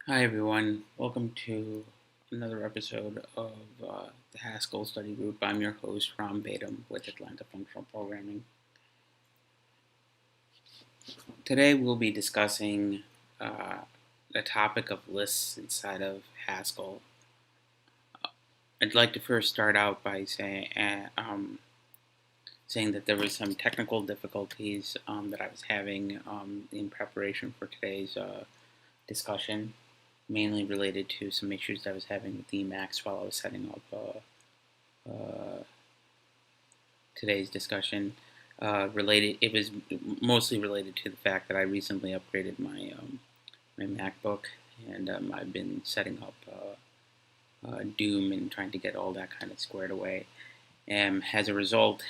Hi everyone, welcome to another episode of the Haskell Study Group. I'm your host, Ram Bedam with Atlanta Functional Programming. Today we'll be discussing the topic of lists inside of Haskell. I'd like to first start out by saying that there was some technical difficulties that I was having in preparation for today's discussion, mainly related to some issues that I was having with Emacs while I was setting up today's discussion. It was mostly related to the fact that I recently upgraded my MacBook, and I've been setting up Doom and trying to get all that kind of squared away. And as a result,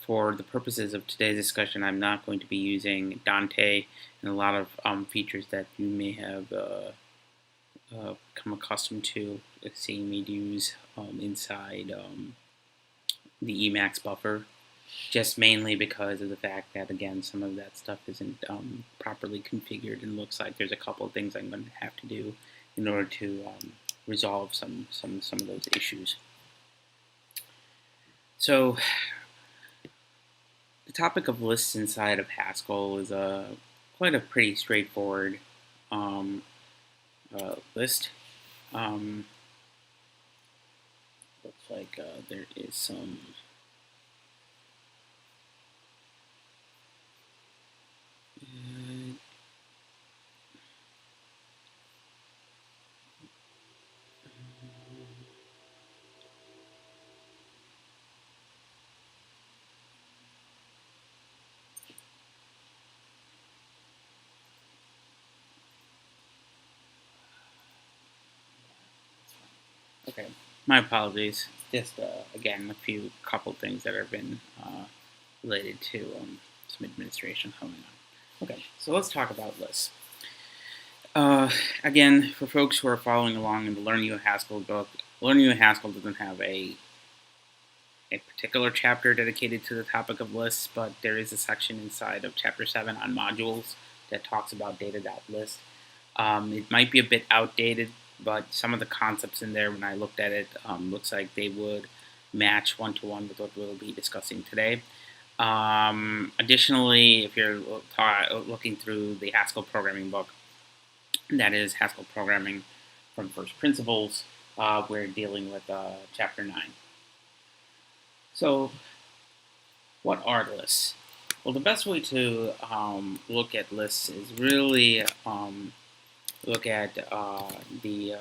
for the purposes of today's discussion, I'm not going to be using Dante and a lot of features that you may have come accustomed to seeing me use inside the Emacs buffer, just mainly because of the fact that, again, some of that stuff isn't properly configured, and looks like there's a couple of things I'm going to have to do in order to resolve some of those issues. So the topic of lists inside of Haskell is quite a pretty straightforward list. Looks like there is some okay, my apologies. Just again, a couple things that have been related to some administration going on. Okay, so let's talk about lists. Again, for folks who are following along in the Learn You Haskell book, Learn You Haskell doesn't have a particular chapter dedicated to the topic of lists, but there is a section inside of Chapter 7 on modules that talks about data.list. It might be a bit outdated, but some of the concepts in there, when I looked at it, looks like they would match one-to-one with what we'll be discussing today. Additionally, if you're looking through the Haskell programming book, that is Haskell Programming from First Principles, we're dealing with Chapter 9. So, what are lists? Well, the best way to look at lists is really look at the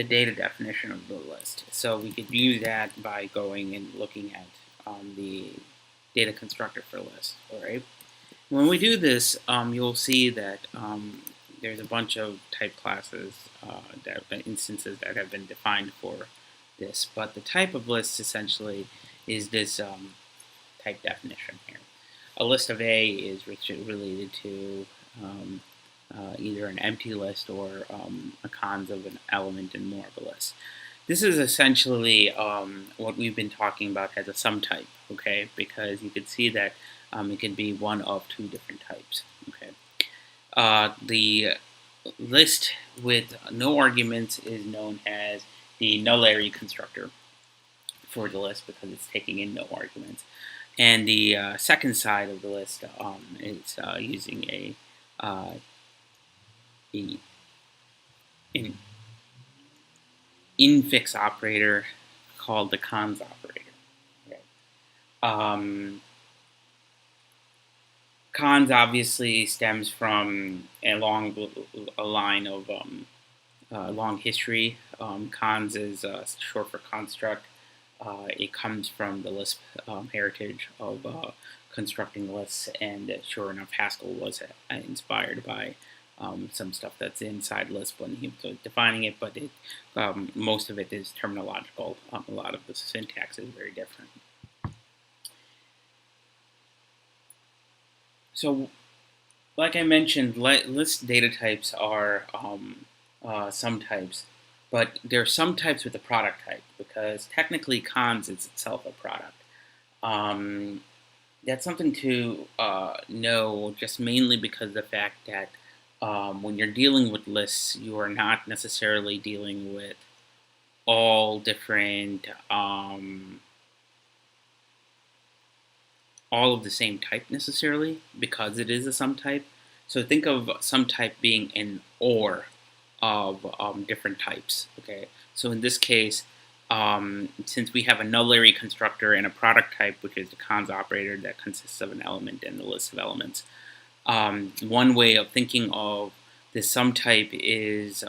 data definition of the list. So we could use that by going and looking at the data constructor for list. All right. When we do this, you'll see that there's a bunch of type classes, instances that have been defined for this. But the type of list essentially is this type definition here. A list of A is related to either an empty list or a cons of an element in more of a list. This is essentially what we've been talking about as a sum type, okay? Because you can see that it can be one of two different types, okay? The list with no arguments is known as the nullary constructor for the list because it's taking in no arguments. And the second side of the list is using an infix operator called the cons operator. Okay. Cons obviously stems from a long history. Cons is short for construct. It comes from the Lisp heritage of constructing lists, and sure enough, Haskell was inspired by some stuff that's inside Lisp when he was defining it, but most of it is terminological. A lot of the syntax is very different. So, like I mentioned, list data types are sum types, but there are some types with a product type because technically cons is itself a product. That's something to know, just mainly because of the fact that when you're dealing with lists, you are not necessarily dealing with all different, all of the same type necessarily, because it is a sum type. So think of sum type being an OR of different types. Okay, so in this case, since we have a nullary constructor and a product type, which is the cons operator that consists of an element and a list of elements, one way of thinking of the sum type is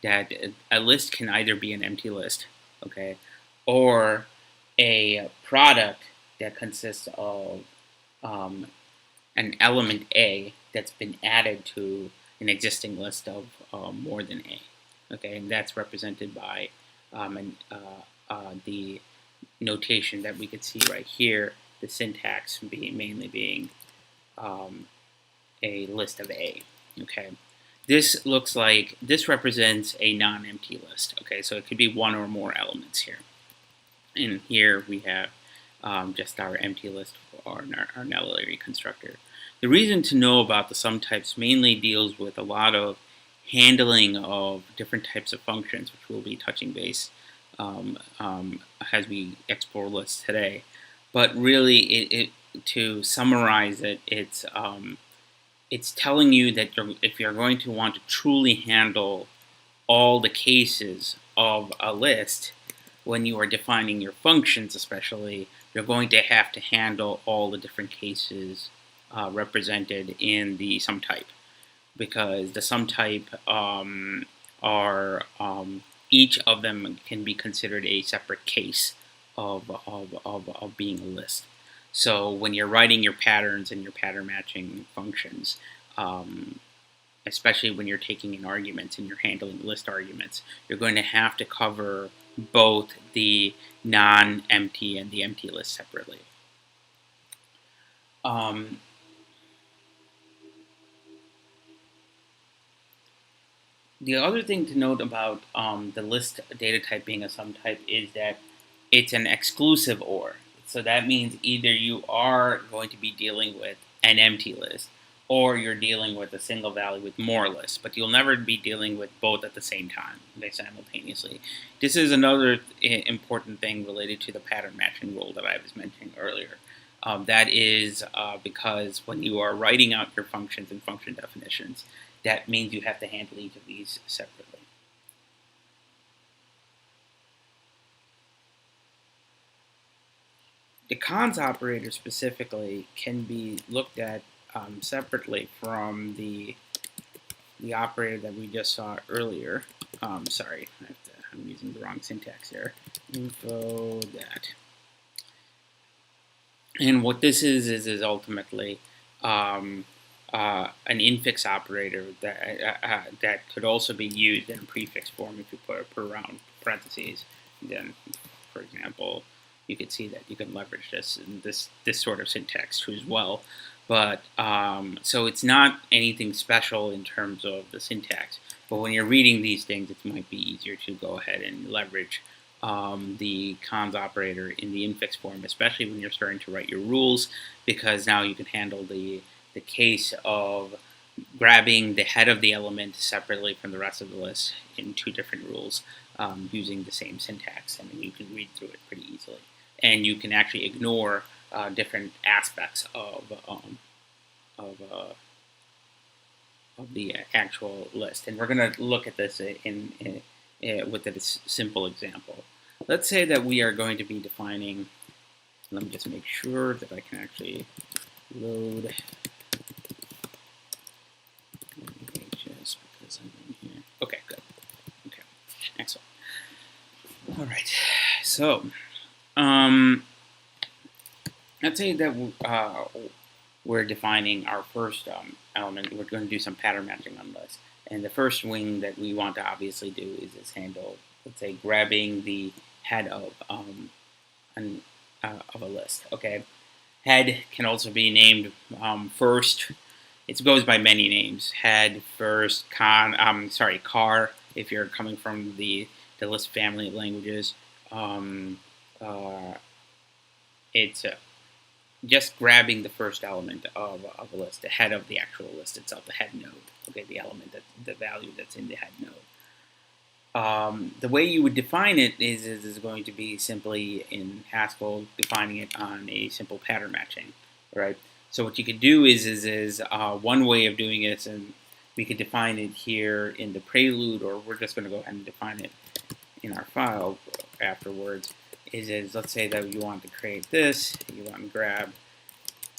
that a list can either be an empty list, okay, or a product that consists of um, an element A that's been added to an existing list of more than A, okay, and that's represented by the notation that we could see right here, the syntax mainly being um, a list of A. Okay, this represents a non-empty list. Okay, so it could be one or more elements here. And here we have just our empty list for our nullary constructor. The reason to know about the sum types mainly deals with a lot of handling of different types of functions, which we'll be touching base as we explore lists today. But really, to summarize it, it's telling you that if you're going to want to truly handle all the cases of a list, when you are defining your functions especially, you're going to have to handle all the different cases represented in the sum type. Because the sum type are, each of them can be considered a separate case of being a list. So when you're writing your patterns and your pattern matching functions, especially when you're taking in arguments and you're handling list arguments, you're going to have to cover both the non-empty and the empty list separately. The other thing to note about the list data type being a sum type is that it's an exclusive OR. So that means either you are going to be dealing with an empty list or you're dealing with a single value with more lists, but you'll never be dealing with both at the same time, simultaneously. This is another important thing related to the pattern matching rule that I was mentioning earlier. That is because when you are writing out your functions and function definitions, that means you have to handle each of these separately. The cons operator specifically can be looked at separately from the operator that we just saw earlier. Sorry, I'm using the wrong syntax here. Info that. And what this is ultimately an infix operator that could also be used in a prefix form if you put around parentheses. Then, for example, you could see that you can leverage this sort of syntax too as well. But so it's not anything special in terms of the syntax. But when you're reading these things, it might be easier to go ahead and leverage the cons operator in the infix form, especially when you're starting to write your rules, because now you can handle the case of grabbing the head of the element separately from the rest of the list in two different rules using the same syntax. I mean, you can read through it pretty easily. And you can actually ignore different aspects of the actual list. And we're going to look at this with a simple example. Let's say that we are going to be defining, let me just make sure that I can actually load pages because I'm in here. Okay, good. Okay, excellent. All right, so let's say that we're defining our first element. We're going to do some pattern matching on this. And the first thing that we want to obviously do is handle, let's say, grabbing the head of a list. Okay, head can also be named first. It goes by many names: head, first, car. If you're coming from the Lisp family of languages, it's just grabbing the first element of a list, the head of the actual list itself, the head node. Okay, the element the value that's in the head node. The way you would define it is going to be simply in Haskell defining it on a simple pattern matching, right? So what you could do is one way of doing it, and we could define it here in the prelude, or we're just going to go ahead and define it in our file afterwards. Is let's say that you want to create this, you want to grab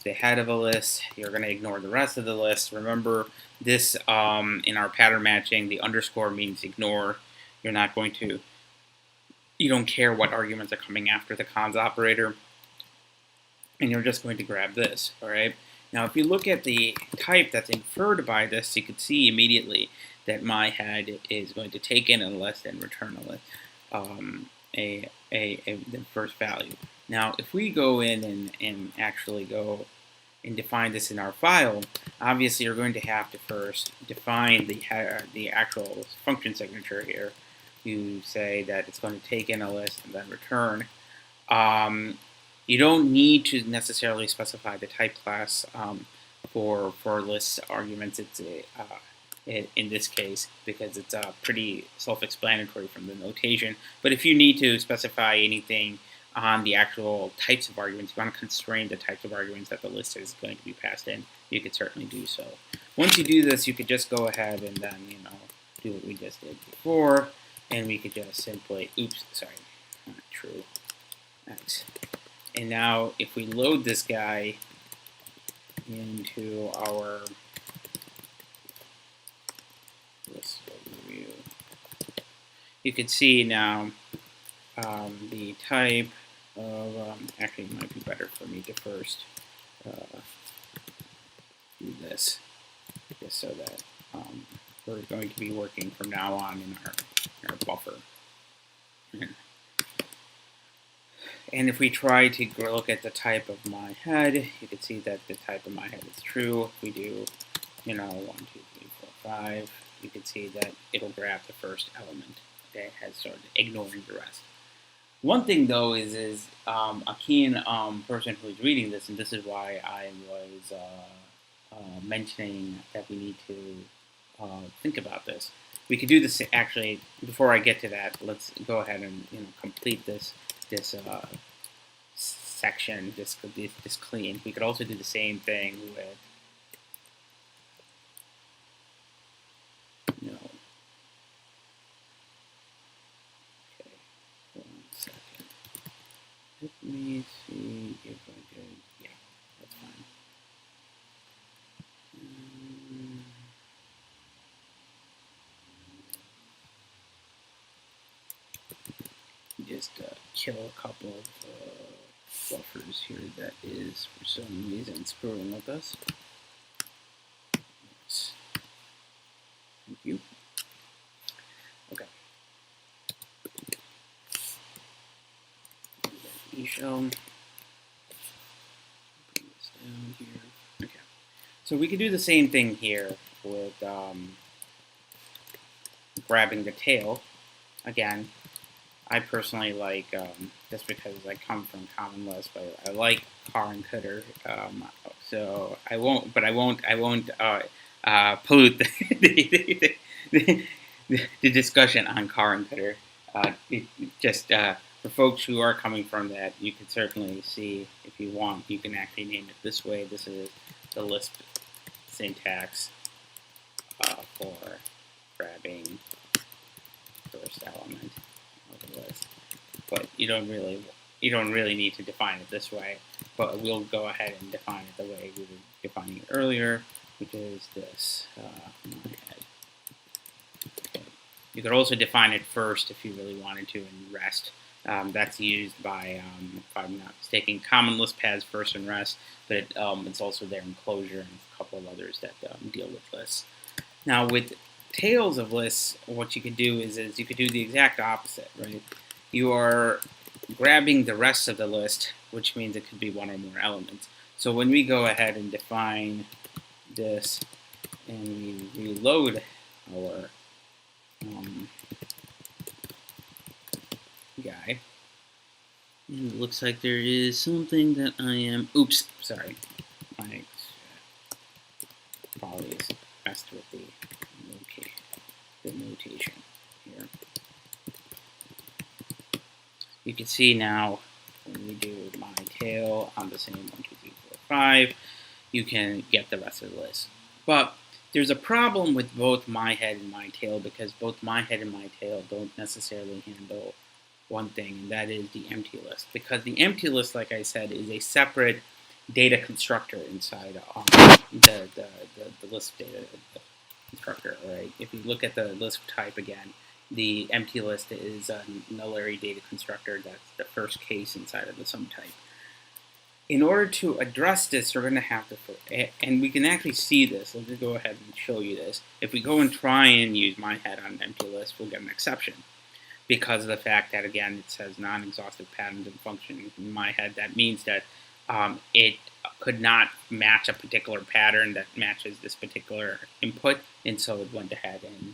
the head of a list, you're going to ignore the rest of the list. Remember this in our pattern matching, the underscore means ignore. You're not going to, you don't care what arguments are coming after the cons operator, and you're just going to grab this, all right? Now, if you look at the type that's inferred by this, you can see immediately that my head is going to take in a list and return a list, the first value. Now, if we go in and actually go and define this in our file, obviously you're going to have to first define the actual function signature here. You say that it's going to take in a list and then return. You don't need to necessarily specify the type class for list arguments. It's in this case, because it's pretty self-explanatory from the notation. But if you need to specify anything on the actual types of arguments, you want to constrain the types of arguments that the list is going to be passed in, you could certainly do so. Once you do this, you could just go ahead and then, do what we just did before, and we could just simply, oops, sorry, not true, X. And now if we load this guy into our list overview, you can see now the type of, actually it might be better for me to first do this, just so that we're going to be working from now on in our buffer. And if we try to look at the type of my head, you can see that the type of my head is true. If we do, 1, 2, 3, 4, 5, you can see that it'll grab the first element. Okay, has started ignoring the rest. One thing though is a keen person who's reading this, and this is why I was mentioning that we need to think about this. We could do this actually. Before I get to that, let's go ahead and complete this section, this clean. We could also do the same thing with no. Okay, 1 second. Let me see if I could. Yeah, that's fine. Just kill a couple of buffers here that is for some reason screwing with us. Yes. Thank you. Okay. Shell. Bring this down here. Okay. So we could do the same thing here with grabbing the tail. Again, I personally like, just because I come from Common Lisp, I like car and cutter, so I won't pollute the discussion on car and cutter. For folks who are coming from that, you can certainly see, if you want, you can actually name it this way. This is the Lisp syntax for grabbing first element. List. But you don't really need to define it this way. But we'll go ahead and define it the way we were defining it earlier, which is this. My head. Okay. You could also define it first if you really wanted to in rest. That's used by, if I'm not mistaken, Common Lisp has first and rest, but it's also there in Closure and a couple of others that deal with lists. Now with tails of lists, what you could do is you could do the exact opposite, right? You are grabbing the rest of the list, which means it could be one or more elements. So when we go ahead and define this and we reload our guy, And it looks like there is something that I am, oops, sorry. I probably messed with the notation here. You can see now when we do my tail on the same 1, 2, 3, 4, 5, you can get the rest of the list. But there's a problem with both my head and my tail because both my head and my tail don't necessarily handle one thing, and that is the empty list. Because the empty list, like I said, is a separate data constructor inside the Lisp data constructor. Right? If you look at the Lisp type again, the empty list is a null array data constructor. That's the first case inside of the sum type. In order to address this, we're going to have to, and we can actually see this. Let me go ahead and show you this. If we go and try and use my head on an empty list, we'll get an exception because of the fact that, again, it says non-exhaustive patterns and functions in my head. That means that it could not match a particular pattern that matches this particular input, and so it went ahead and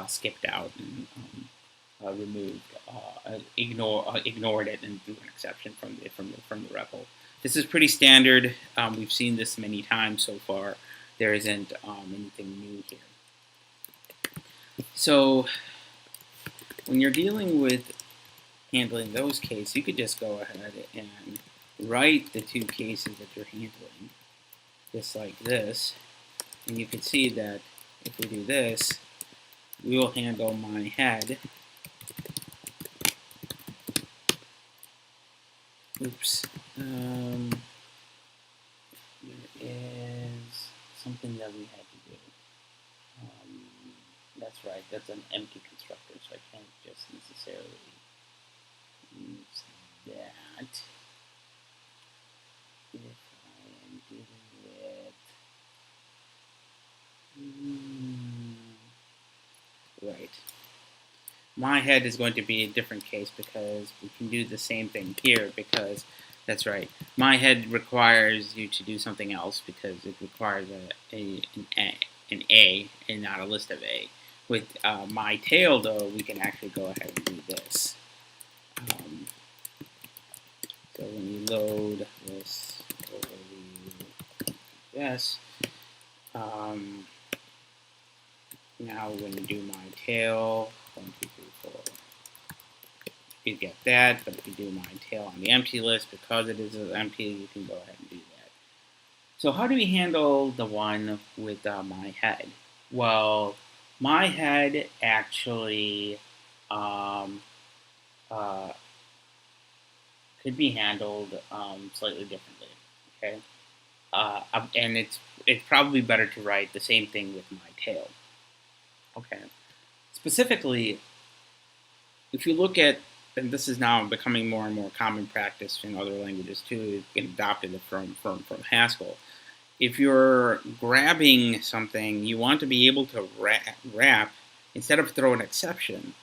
skipped out and removed, ignored it, and drew an exception from the REPL. This is pretty standard. We've seen this many times so far. There isn't anything new here. So when you're dealing with handling those cases, you could just go ahead and write the two cases that you're handling, just like this. And you can see that if we do this, we will handle my head. Oops. There is something that we had to do. That's right, that's an empty constructor, so I can't just necessarily use that. If I am dealing with... Right. My head is going to be a different case because we can do the same thing here because, that's right, my head requires you to do something else because it requires an A and not a list of A. With my tail, though, we can actually go ahead and do this. So when we load this over yes, now when you do my tail, 1, 2, 3, 4, you get that. But if you do my tail on the empty list, because it is empty, you can go ahead and do that. So how do we handle the one with my head? Well, my head actually could be handled slightly differently. Okay, and it's probably better to write the same thing with my tail. Okay, specifically, if you look at, and this is now becoming more and more common practice in other languages too, it's adopted from Haskell. If you're grabbing something, you want to be able to wrap instead of throw an exception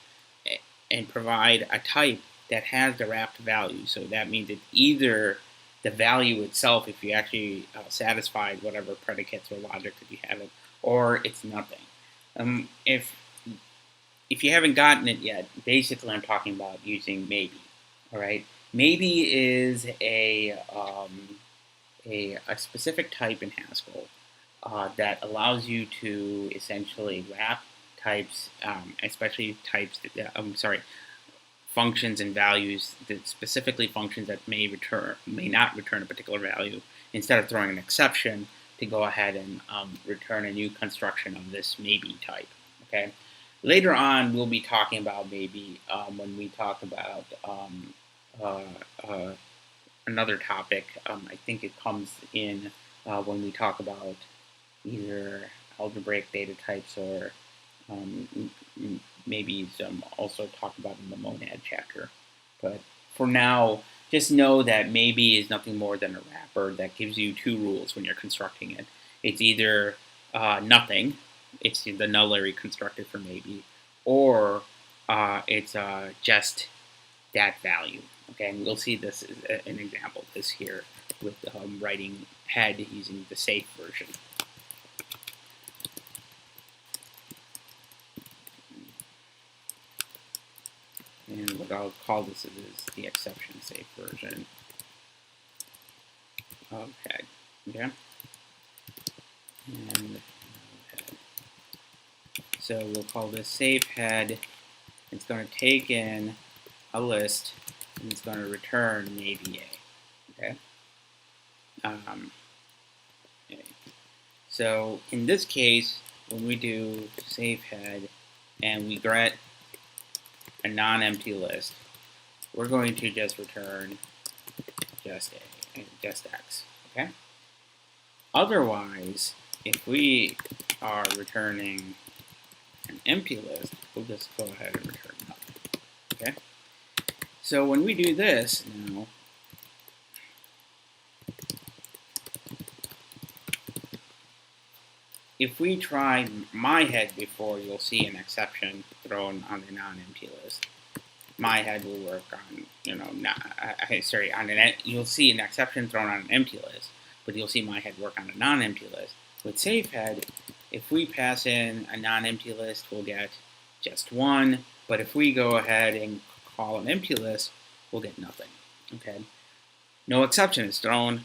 and provide a type that has the wrapped value. So that means it's either the value itself, if you actually satisfied whatever predicates or logic that you have it, or it's nothing. If you haven't gotten it yet, basically I'm talking about using maybe. All right, maybe is a specific type in Haskell that allows you to essentially wrap types, especially types that, functions and values, that specifically functions that may not return a particular value, instead of throwing an exception to go ahead and return a new construction of this maybe type. Okay. Later on, we'll be talking about maybe when we talk about another topic. I think it comes in when we talk about either algebraic data types or maybe also talk about in the monad chapter. But for now, just know that maybe is nothing more than a wrapper that gives you two rules when you're constructing it. It's either nothing, it's the null array constructed for maybe, or it's just that value. Okay, and we'll see this as an example of this here with writing head using the safe version. And what I'll call this is the exception safe version of head. Okay? And head. So we'll call this safe head. It's going to take in a list, and it's going to return maybe A. Okay? Okay. So in this case, when we do safe head and we get a non-empty list, we're going to just return just A and just X. Okay? Otherwise, if we are returning an empty list, we'll just go ahead and return nothing. Okay? So when we do this now, if we try my head before, you'll see an exception thrown on the non-empty list. My head will work on, you'll see an exception thrown on an empty list, but you'll see my head work on a non-empty list. With safe head, if we pass in a non-empty list, we'll get just 1, but if we go ahead and call an empty list, we'll get nothing. Okay? No exception is thrown,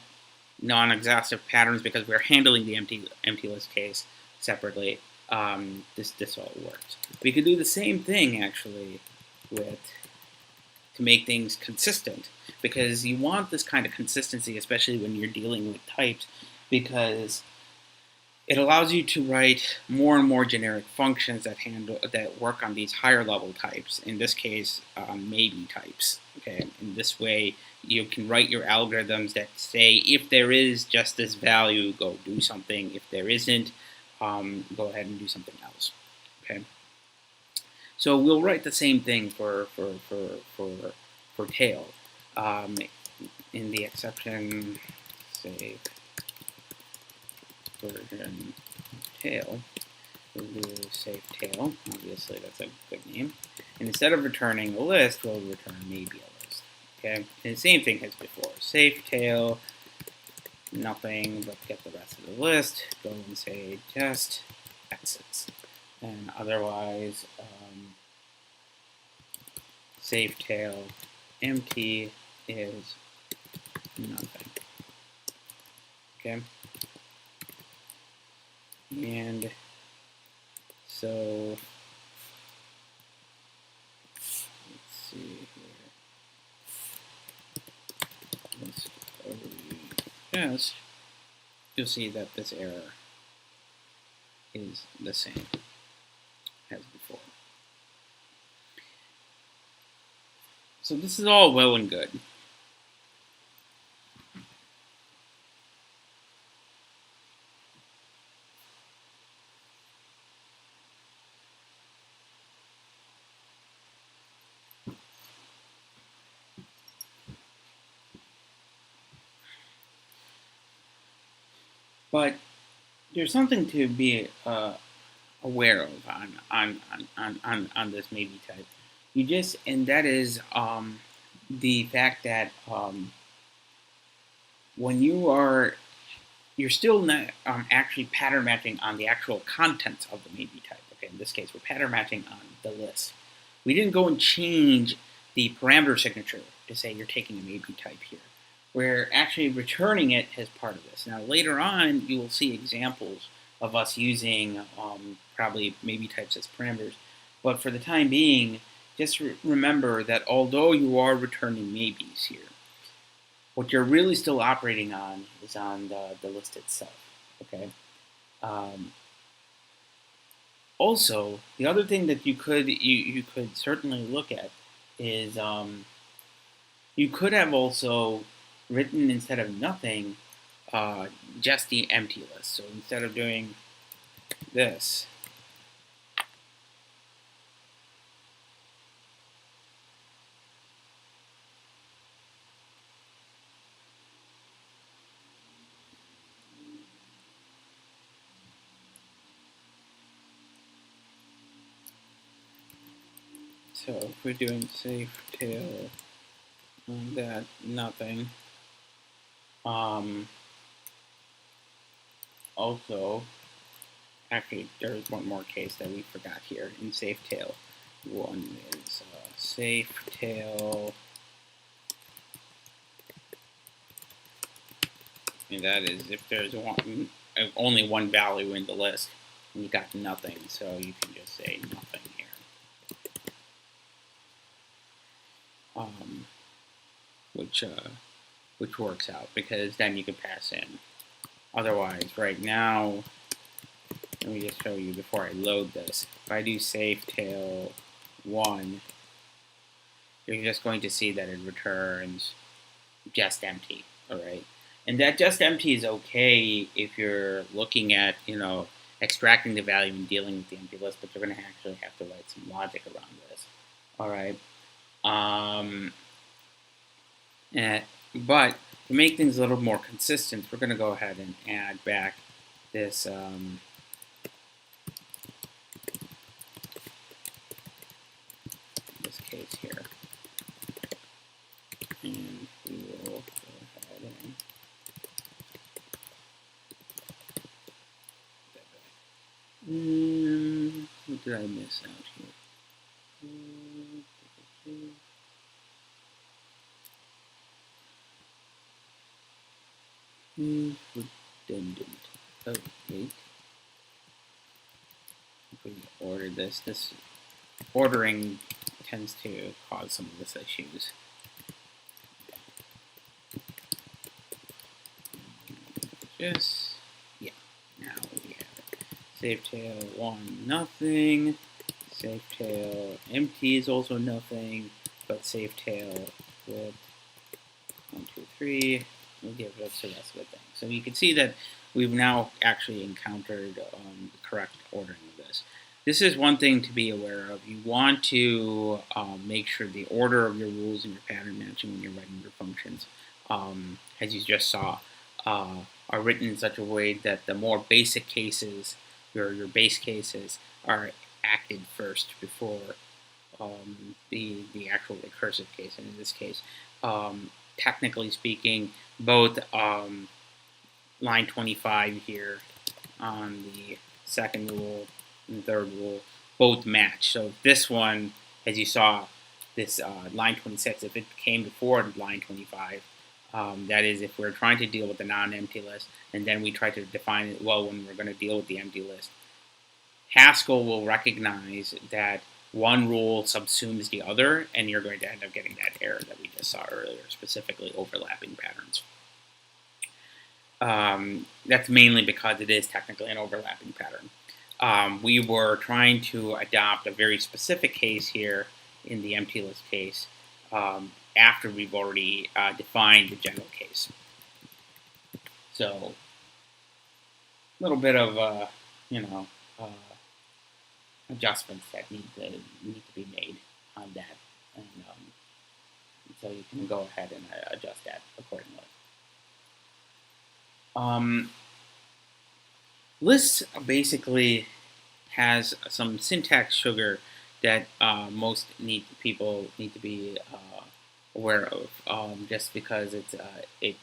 non-exhaustive patterns, because we're handling the empty list case separately. This all works. We could do the same thing actually to make things consistent, because you want this kind of consistency, especially when you're dealing with types, because it allows you to write more and more generic functions that work on these higher level types. In this case, maybe types. Okay, in this way, you can write your algorithms that say, if there is just this value, go do something. If there isn't, go ahead and do something else. Okay. So we'll write the same thing for tail. In the exception, say, version tail, we'll do safe tail. Obviously, that's a good name. And instead of returning a list, we'll return maybe a list. Okay, and the same thing as before. Safe tail, nothing, but get the rest of the list. Go and say just exits. And otherwise, safe tail empty is nothing. Okay. And so let's see here. Let's yes, you'll see that this error is the same as before. So this is all well and good. But there's something to be aware of on this maybe type. And that is the fact that when you're still not actually pattern matching on the actual contents of the maybe type. Okay, in this case, we're pattern matching on the list. We didn't go and change the parameter signature to say you're taking a maybe type here. We're actually returning it as part of this. Now, later on, you will see examples of us using probably maybe types as parameters. But for the time being, just remember that although you are returning maybes here, what you're really still operating on is on the list itself. Okay. Also, the other thing that you could certainly look at is you could have also written, instead of nothing, just the empty list. So instead of doing this, so if we're doing safe tail on that nothing, also, actually, there's one more case that we forgot here in safe tail. One is safe tail, and that is if there's only one value in the list, and you got nothing, so you can just say nothing here. Which works out, because then you can pass in. Otherwise, right now, let me just show you before I load this. If I do safe tail 1, you're just going to see that it returns just empty, all right? And that just empty is okay if you're looking at, extracting the value and dealing with the empty list, but you're going to actually have to write some logic around this, all right? But to make things a little more consistent, we're going to go ahead and add back this this case here, and we will go ahead and what did I miss out here? Redundant. Oh, wait. If we order this ordering tends to cause some of this issues. Yeah, now we have it. Save tail 1, nothing. Save tail empty is also nothing, but save tail with 1, 2, 3 will give us the rest of the thing. So you can see that we've now actually encountered the correct ordering of this. This is one thing to be aware of. You want to make sure the order of your rules and your pattern matching when you're writing your functions, as you just saw, are written in such a way that the more basic cases, your base cases, are acted first before the actual recursive case. And in this case, technically speaking, both line 25 here on the second rule and third rule both match. So this one, as you saw, this line 26, if it came before line 25, that is, if we're trying to deal with the non-empty list, and then we try to define it well when we're going to deal with the empty list, Haskell will recognize that one rule subsumes the other, and you're going to end up getting that error that we just saw earlier, specifically overlapping patterns. That's mainly because it is technically an overlapping pattern. We were trying to adopt a very specific case here in the empty list case after we've already defined the general case. So a little bit of, adjustments that need to be made on that, and so you can go ahead and adjust that accordingly. Lists basically has some syntax sugar that most people need to be aware of, just because it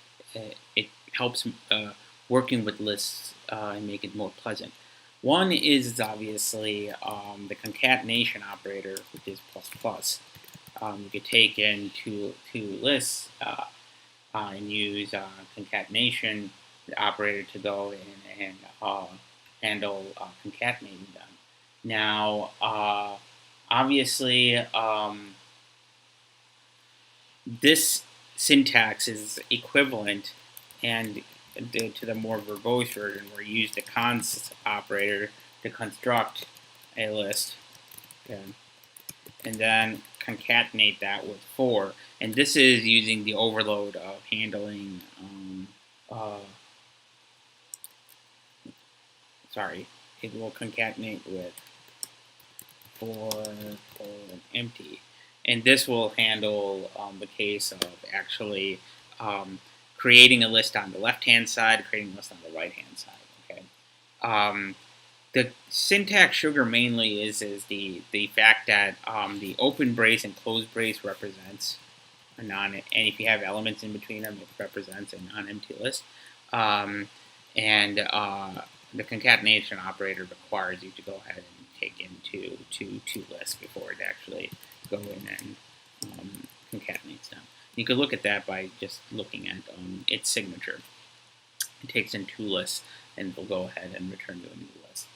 helps working with lists and make it more pleasant. One is obviously the concatenation operator, which is ++. You could take in two lists and use concatenation operator to go in and handle concatenating them. Now, obviously, this syntax is equivalent and to the more verbose version, where you use the const operator to construct a list, okay, and then concatenate that with for. And this is using the overload of handling, it will concatenate with for empty. And this will handle the case of actually creating a list on the left-hand side, creating a list on the right-hand side. Okay. The syntax sugar mainly is the fact that the open brace and closed brace represents a and if you have elements in between them, it represents a non-empty list. And the concatenation operator requires you to go ahead and take in two lists before it actually go in and concatenates them. You could look at that by just looking at its signature. It takes in two lists, and it'll go ahead and return you a new list.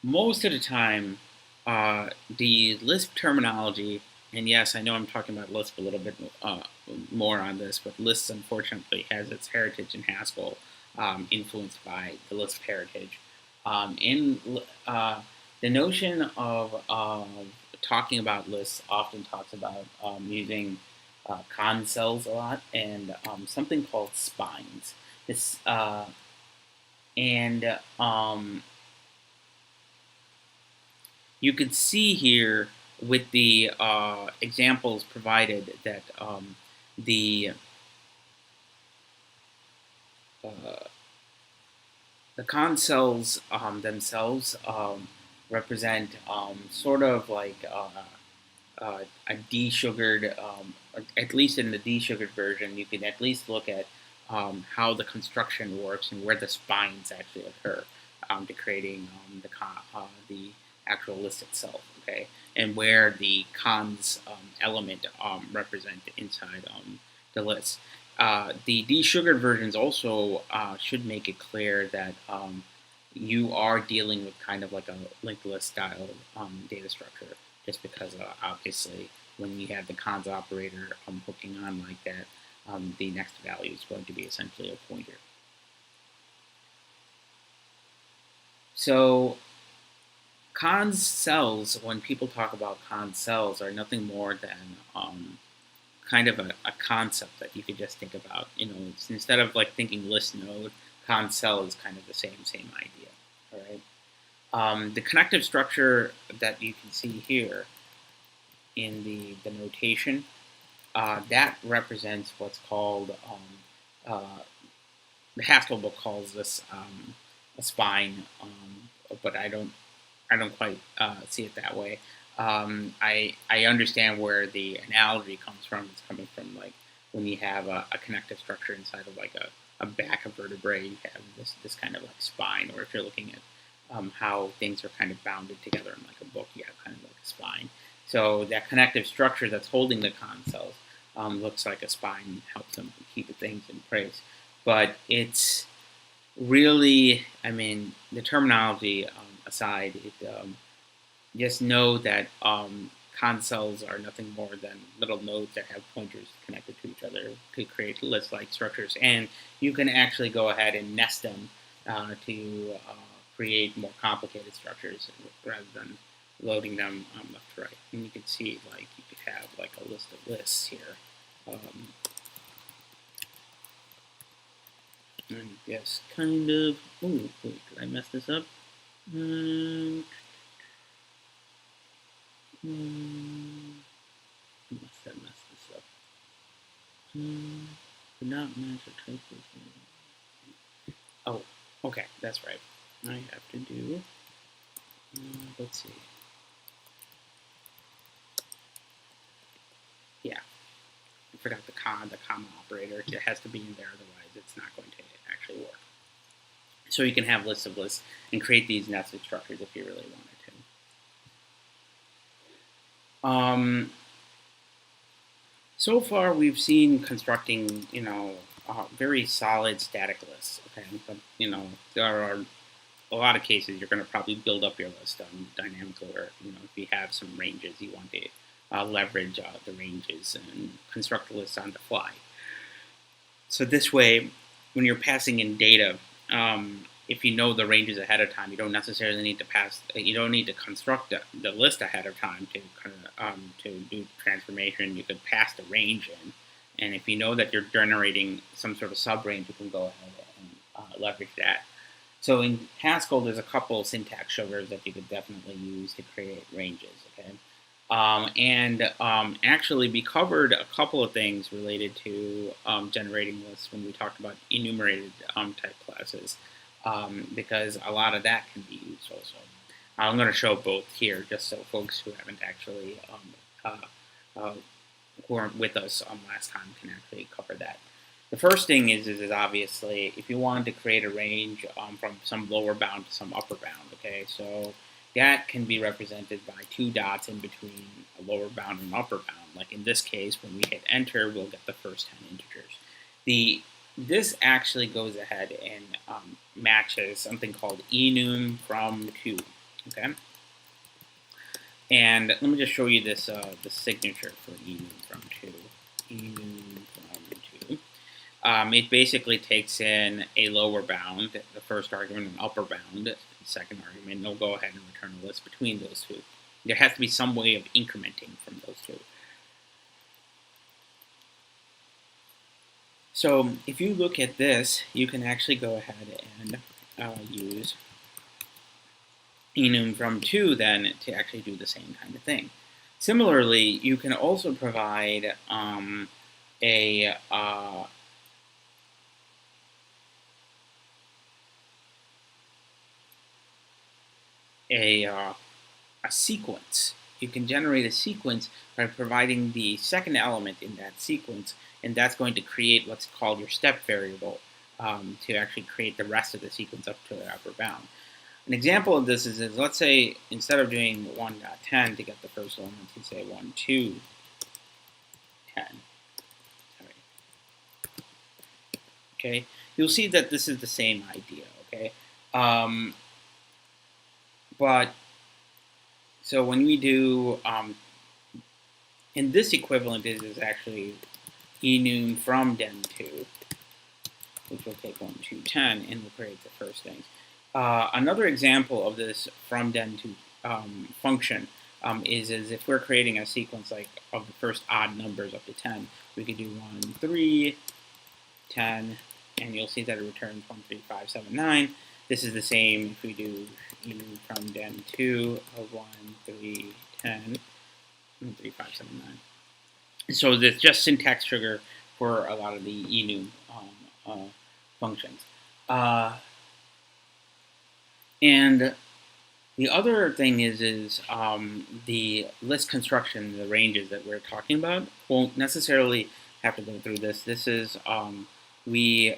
Most of the time, the Lisp terminology, and yes, I know I'm talking about Lisp a little bit more on this, but Lisp unfortunately has its heritage in Haskell, influenced by the Lisp heritage. In the notion of talking about lists often talks about using concells a lot and something called spines. This and you could see here with the examples provided that the uh, the concells themselves represent sort of like a desugared, at least in the desugared version, you can at least look at how the construction works and where the spines actually occur to creating the actual list itself, okay, and where the cons element represent inside the list. The desugared versions also should make it clear that you are dealing with kind of like a linked list style data structure, just because obviously when you have the cons operator hooking on like that, the next value is going to be essentially a pointer. So cons cells, when people talk about cons cells, are nothing more than kind of a concept that you could just think about. You know, instead of like thinking list node, cons cell is kind of the same idea. All right. The connective structure that you can see here in the notation, that represents what's called the Haskell book calls this a spine, but I don't quite see it that way. I understand where the analogy comes from. It's coming from like when you have a connective structure inside of like a back of vertebrae, you have this kind of like spine. Or if you're looking at how things are kind of bounded together in like a book, you have kind of like a spine. So that connective structure that's holding the concells looks like a spine, helps them keep things in place. But it's really, I mean, the terminology aside, just know that concells are nothing more than little nodes that have pointers connected to each other to create list-like structures. And you can actually go ahead and nest them to create more complicated structures rather than loading them left to right. And you can see, like, you could have like a list of lists here. And yes, kind of. Oh, wait, did I mess this up? I must have messed this up. Did not match a type of. Oh, okay, that's right. I have to do. Let's see. Yeah, I forgot the comma operator. It has to be in there, otherwise it's not going to actually work. So you can have lists of lists and create these nested structures if you really wanted to. So far we've seen constructing, you know, very solid static lists. Okay, but you know there are a lot of cases you're going to probably build up your list dynamically, or you know if you have some ranges you want to leverage the ranges and construct the list on the fly. So this way, when you're passing in data, if you know the ranges ahead of time, you don't necessarily need to you don't need to construct the list ahead of time to to do transformation. You could pass the range in, and if you know that you're generating some sort of subrange, you can go ahead and leverage that. So in Haskell, there's a couple syntax sugars that you could definitely use to create ranges. Okay. Actually, we covered a couple of things related to generating lists when we talked about enumerated type classes, because a lot of that can be used also. I'm going to show both here, just so folks who haven't actually who weren't with us last time can actually cover that. The first thing is obviously if you wanted to create a range from some lower bound to some upper bound. Okay, so that can be represented by two dots in between a lower bound and an upper bound. Like in this case, when we hit enter, we'll get the first 10 integers. This actually goes ahead and matches something called enum from to. Okay, and let me just show you this the signature for enum from to. Enum from to. It basically takes in a lower bound, the first argument, an upper bound, the second argument, and it'll go ahead and return a list between those two. There has to be some way of incrementing from those two. So if you look at this, you can actually go ahead and use enum from to then to actually do the same kind of thing. Similarly, you can also provide a sequence. You can generate a sequence by providing the second element in that sequence, and that's going to create what's called your step variable to actually create the rest of the sequence up to the upper bound. An example of this is let's say instead of doing 1.10 to get the first element, you say 1.2.10. Okay, you'll see that this is the same idea. Okay, but so when we do, and this equivalent is actually enum from den2, which will take 1.2.10 and will create the first things. Another example of this from den2 function is if we're creating a sequence like of the first odd numbers up to 10, we could do 1, 3, 10, and you'll see that it returns 1, 3, 5, 7, 9. This is the same if we do enum from den2 of 1, 3, 10, 1, 3, 5, 7, 9. So there's just syntax sugar for a lot of the enum functions. And the other thing is the list construction, the ranges that we're talking about, won't necessarily have to go through this. This is, we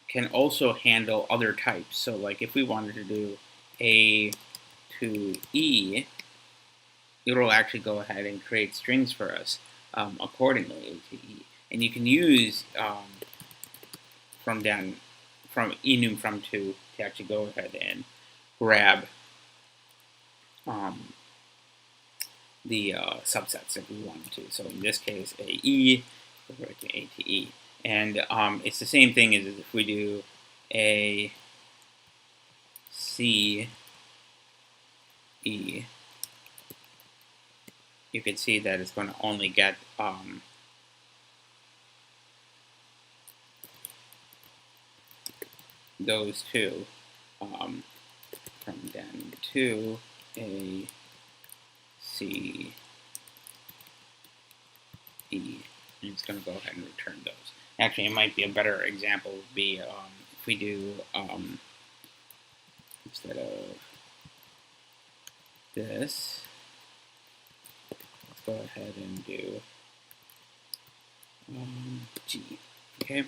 can also handle other types. So like if we wanted to do A to E, it'll actually go ahead and create strings for us accordingly, A to E. And you can use from enum from to actually go ahead and grab the subsets if we wanted to. So in this case, AE, we'll go to A to E. And it's the same thing as if we do A, C, E. You can see that it's going to only get those two from den to A, C, E, and it's going to go ahead and return those. Actually, it might be a better example would be if we do instead of this, let's go ahead and do G. Okay,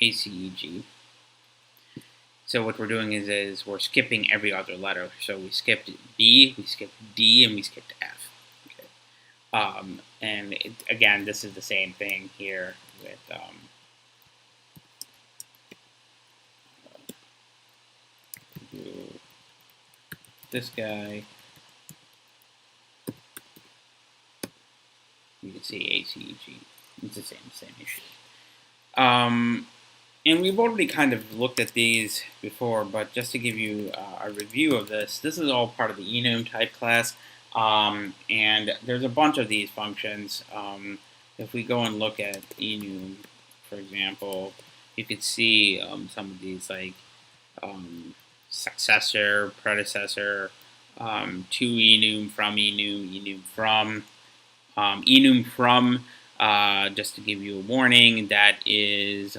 ACEG. So what we're doing is we're skipping every other letter. So we skipped B, we skipped D, and we skipped F. Okay. And again, this is the same thing here with this guy. You can see ACEG. It's the same issue. And we've already kind of looked at these before, but just to give you a review of this, this is all part of the enum type class, and there's a bunch of these functions. If we go and look at enum, for example, you could see some of these like successor, predecessor, to enum, from enum, enum from. Enum from, just to give you a warning, that is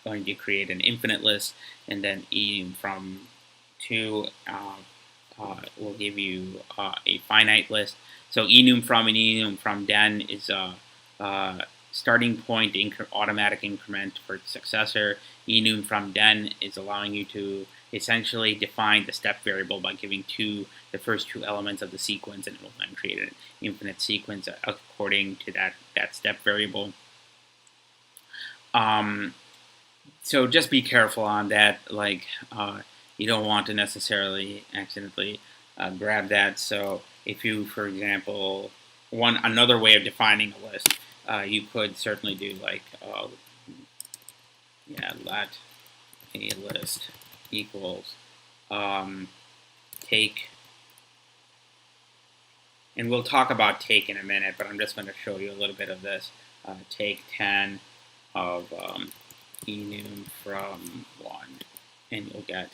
going to create an infinite list, and then enum from to will give you a finite list. So enum from and enum from den is a starting point automatic increment for successor. Enum from den is allowing you to essentially define the step variable by giving the first two elements of the sequence, and it will then create an infinite sequence according to that step variable. So just be careful on that. Like you don't want to necessarily accidentally grab that. So if you, for example, another way of defining a list, you could certainly do like let a list equals take, and we'll talk about take in a minute, but I'm just going to show you a little bit of this. Take 10 of enum from 1, and you'll get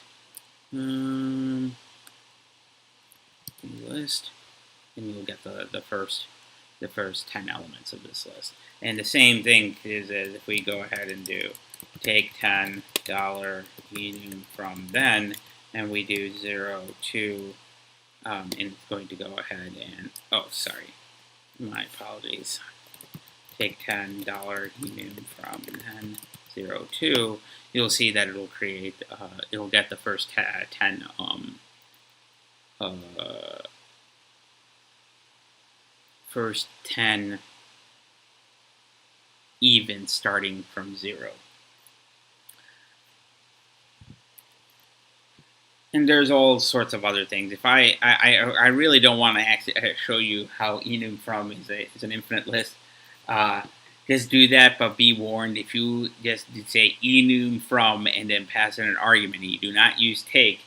list, and you'll get the first 10 elements of this list. And the same thing is if we go ahead and do take $10 enum from then, and we do 0 to and it's going to go ahead and, oh, sorry, my apologies. Take $10 enum from then 0 2. You'll see that it'll create, it'll get the first 10 first 10 even starting from 0. And there's all sorts of other things. If I really don't want to actually show you how enum from is an infinite list. Just do that, but be warned, if you just say enum from and then pass in an argument and you do not use take,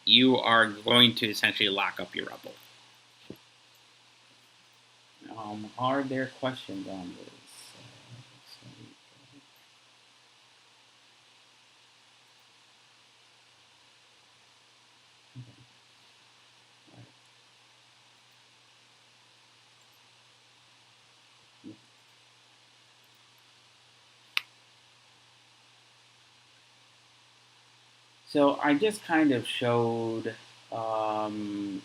you are going to essentially lock up your REPL. Are there questions on this? So I just kind of showed some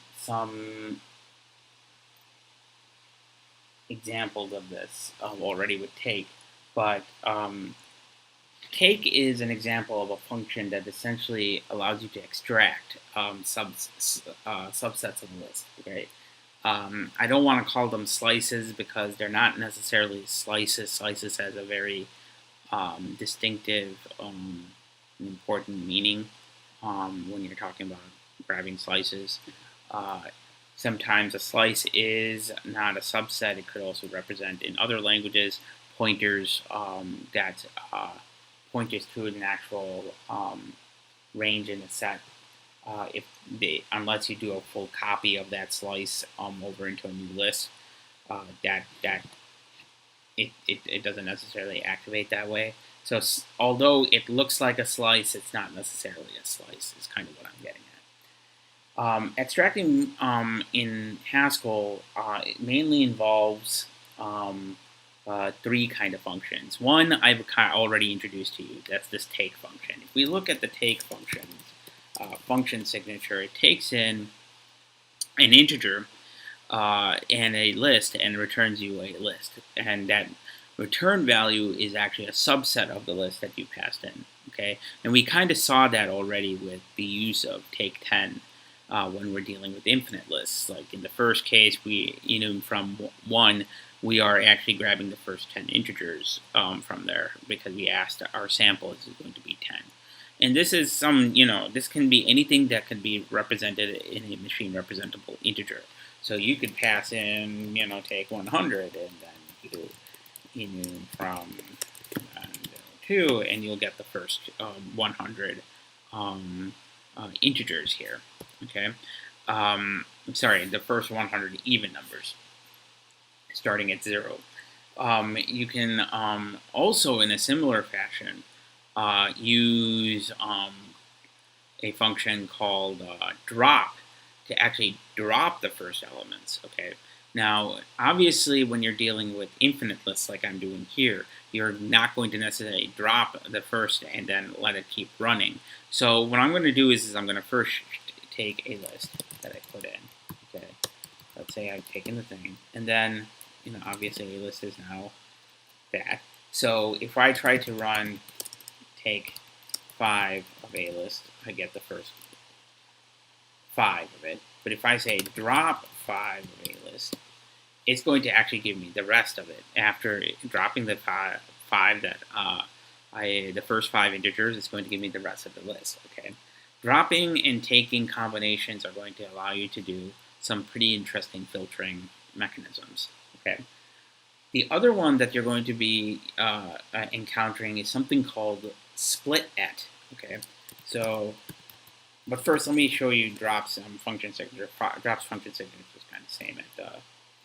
examples of this already with take, but take is an example of a function that essentially allows you to extract subsets of a list, right? I don't want to call them slices because they're not necessarily slices. Slices has a very distinctive important meaning when you're talking about grabbing slices. Sometimes a slice is not a subset. It could also represent, in other languages, pointers that pointers to an actual range in a set. Unless you do a full copy of that slice over into a new list, it doesn't necessarily activate that way. So although it looks like a slice, it's not necessarily a slice, is kind of what I'm getting at. Extracting in Haskell it mainly involves three kind of functions. One I've already introduced to you, that's this take function. If we look at the take function signature, it takes in an integer and a list and returns you a list. And that return value is actually a subset of the list that you passed in. Okay, and we kind of saw that already with the use of take 10 when we're dealing with infinite lists. Like in the first case, enum from 1, we are actually grabbing the first 10 integers from there because we asked our sample is going to be 10. And this is this can be anything that can be represented in a machine representable integer. So you could pass in, take 100 and then do enum from 2, and you'll get the first 100 integers here. Okay, sorry, the first 100 even numbers starting at 0. You can also, in a similar fashion, use a function called drop to actually drop the first elements. Okay. Now, obviously, when you're dealing with infinite lists like I'm doing here, you're not going to necessarily drop the first and then let it keep running. So what I'm going to do is I'm going to first take a list that I put in. Okay, let's say I've taken the thing, and then obviously a list is now that. So if I try to run take 5 of a list, I get the first 5 of it. But if I say drop 5 of a list, it's going to actually give me the rest of it after dropping the five that the first 5 integers. It's going to give me the rest of the list. Okay, dropping and taking combinations are going to allow you to do some pretty interesting filtering mechanisms. Okay, the other one that you're going to be encountering is something called split at. Okay, so but first let me show you drops function signature. Drops function signature is kind of the same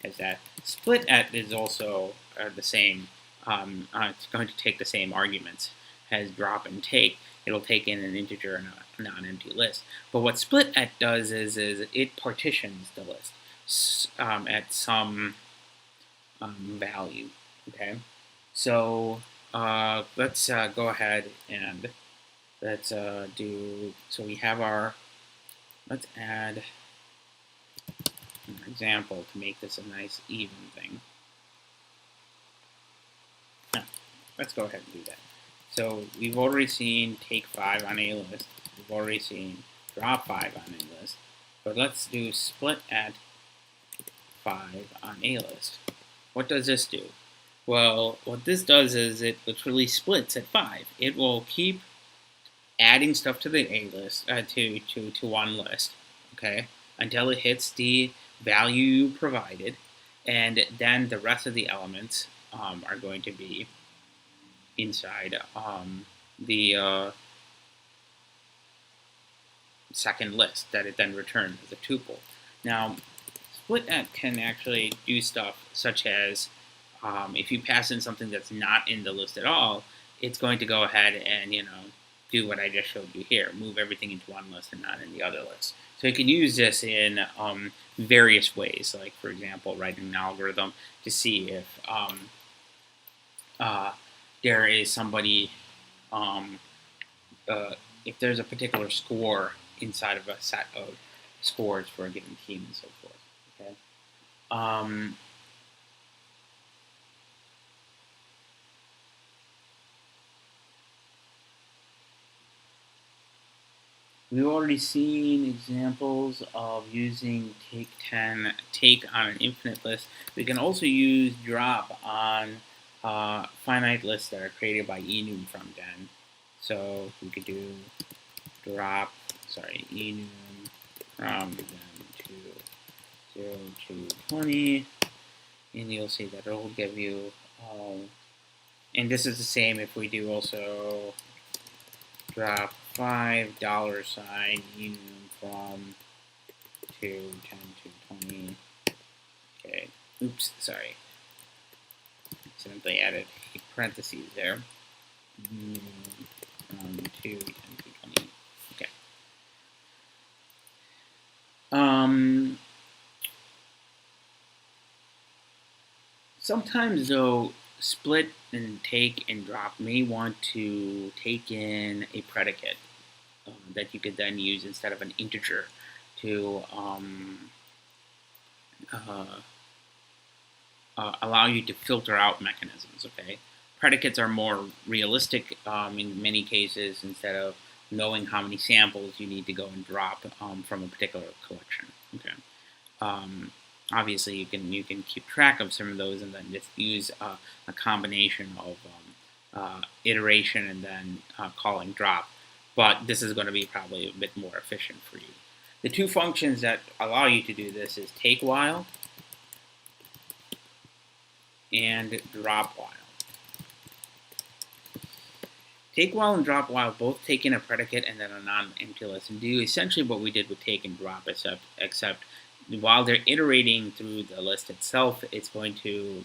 as that. Split at is also the same. It's going to take the same arguments as drop and take. It'll take in an integer and a non-empty list. But what split at does is it partitions the list at some value. Okay, so let's go ahead and let's do. So we have our. Let's add an example to make this a nice even thing. Now, let's go ahead and do that. So we've already seen take 5 on a list. We've already seen drop 5 on a list. But let's do split at 5 on a list. What does this do? Well, what this does is it literally splits at 5. It will keep adding stuff to the A list, to one list, okay, until it hits the value you provided, and then the rest of the elements are going to be inside the second list that it then returns as a tuple. Now, split at can actually do stuff such as if you pass in something that's not in the list at all, it's going to go ahead and do what I just showed you here, move everything into one list and not in the other list. So you can use this in various ways, like for example, writing an algorithm to see if there is somebody, if there's a particular score inside of a set of scores for a given team and so forth. Okay. We've already seen examples of using take on an infinite list. We can also use drop on finite lists that are created by Enum from den. So we could do drop, Enum from den to 0 to 20, and you'll see that it'll give you, and this is the same if we do also drop $5 Enum from 10 to 20. Okay, oops, sorry. Accidentally added a parentheses there. From 2 to 10 to 20. Okay. Sometimes though, split and take and drop may want to take in a predicate that you could then use instead of an integer to allow you to filter out mechanisms. Okay, predicates are more realistic in many cases. Instead of knowing how many samples you need to go and drop from a particular collection. Okay. Obviously, you can keep track of some of those and then just use a combination of iteration and then calling drop. But this is going to be probably a bit more efficient for you. The two functions that allow you to do this is take while and drop while. Take while and drop while both take in a predicate and then a non-empty list and do essentially what we did with take and drop, except while they're iterating through the list itself, it's going to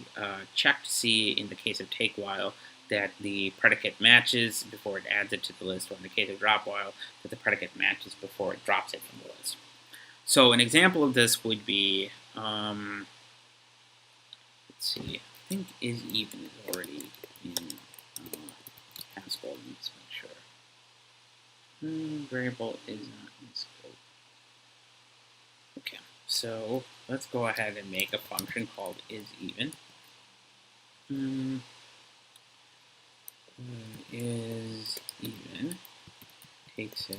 check to see, in the case of take while, that the predicate matches before it adds it to the list, or in the case of drop while, that the predicate matches before it drops it from the list. So an example of this would be, let's see, I think is even is already in Haskell. Let's make sure. Variable is not in scope. Okay, so let's go ahead and make a function called isEven. Is even. takes in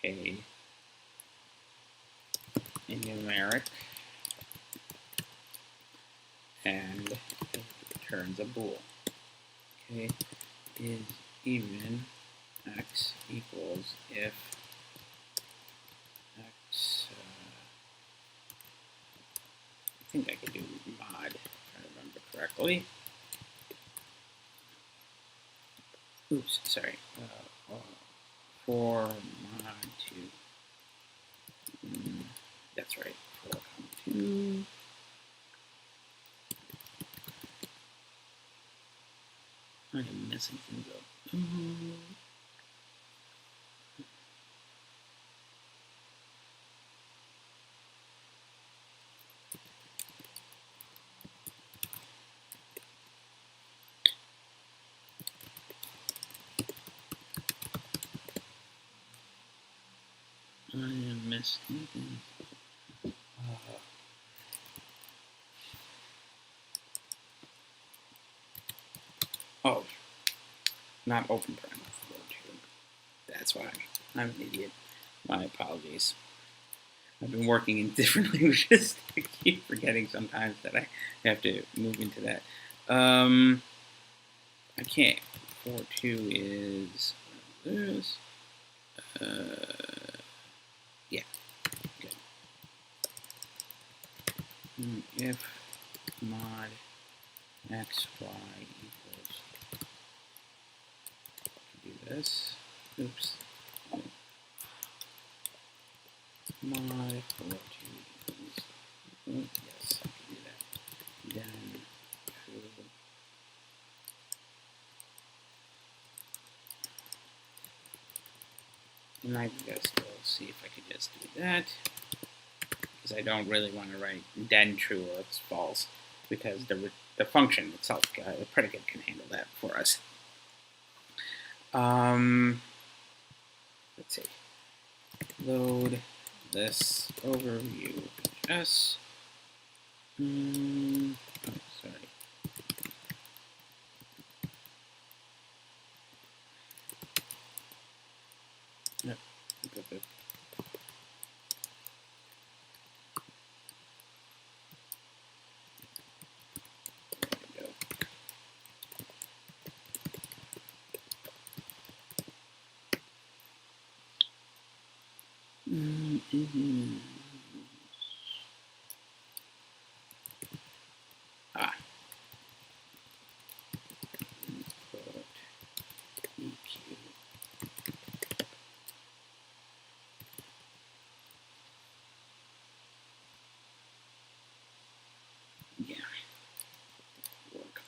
a numeric and it returns a bool. Okay, is even x equals if x. I think I could do mod if I remember correctly. Oops, sorry. For mod 2. That's right. 4, 2. I am messing things up. I am messing things up. Oh, not open parenthesis. That's why I'm an idiot. My apologies. I've been working in different languages. I keep forgetting sometimes that I have to move into that. I can't. 4.2 is this. Yeah. Good. If mod x, y equals, do this. Oops. Mod 4.2 equals, yes, I can do that. Then true. And I guess we'll see if I could just do that, because I don't really want to write then true or it's false, because the function itself, the predicate, can handle that for us. Let's see. Load this overview HS. Oh, sorry. Yep. Good. EQ. Yeah. Work.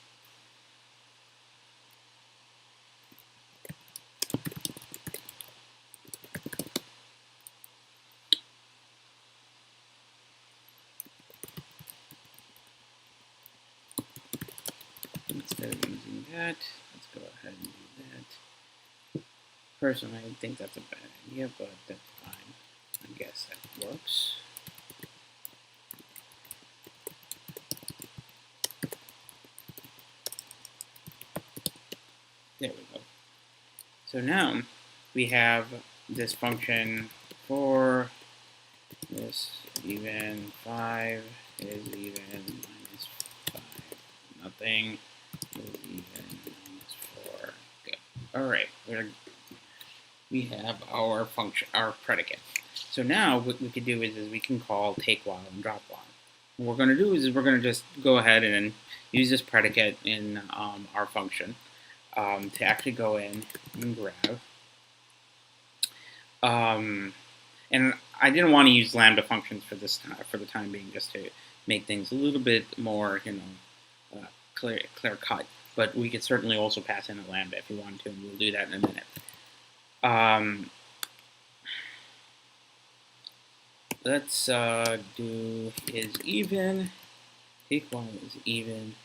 Instead of using that, let's go ahead and do that. Personally, I think that's a bad idea, but that's fine. I guess that works. There we go. So now we have this function for this even 5 is even minus 5. Nothing is even minus 4. Good. Alright, we have our function, our predicate. So now what we could do is we can call take while and drop while. What we're going to do is we're going to just go ahead and use this predicate in our function to actually go in and grab. And I didn't want to use lambda functions for this time, for the time being, just to make things a little bit more, clear cut. But we could certainly also pass in a lambda if we wanted to, and we'll do that in a minute. Let's do is even, take while is even,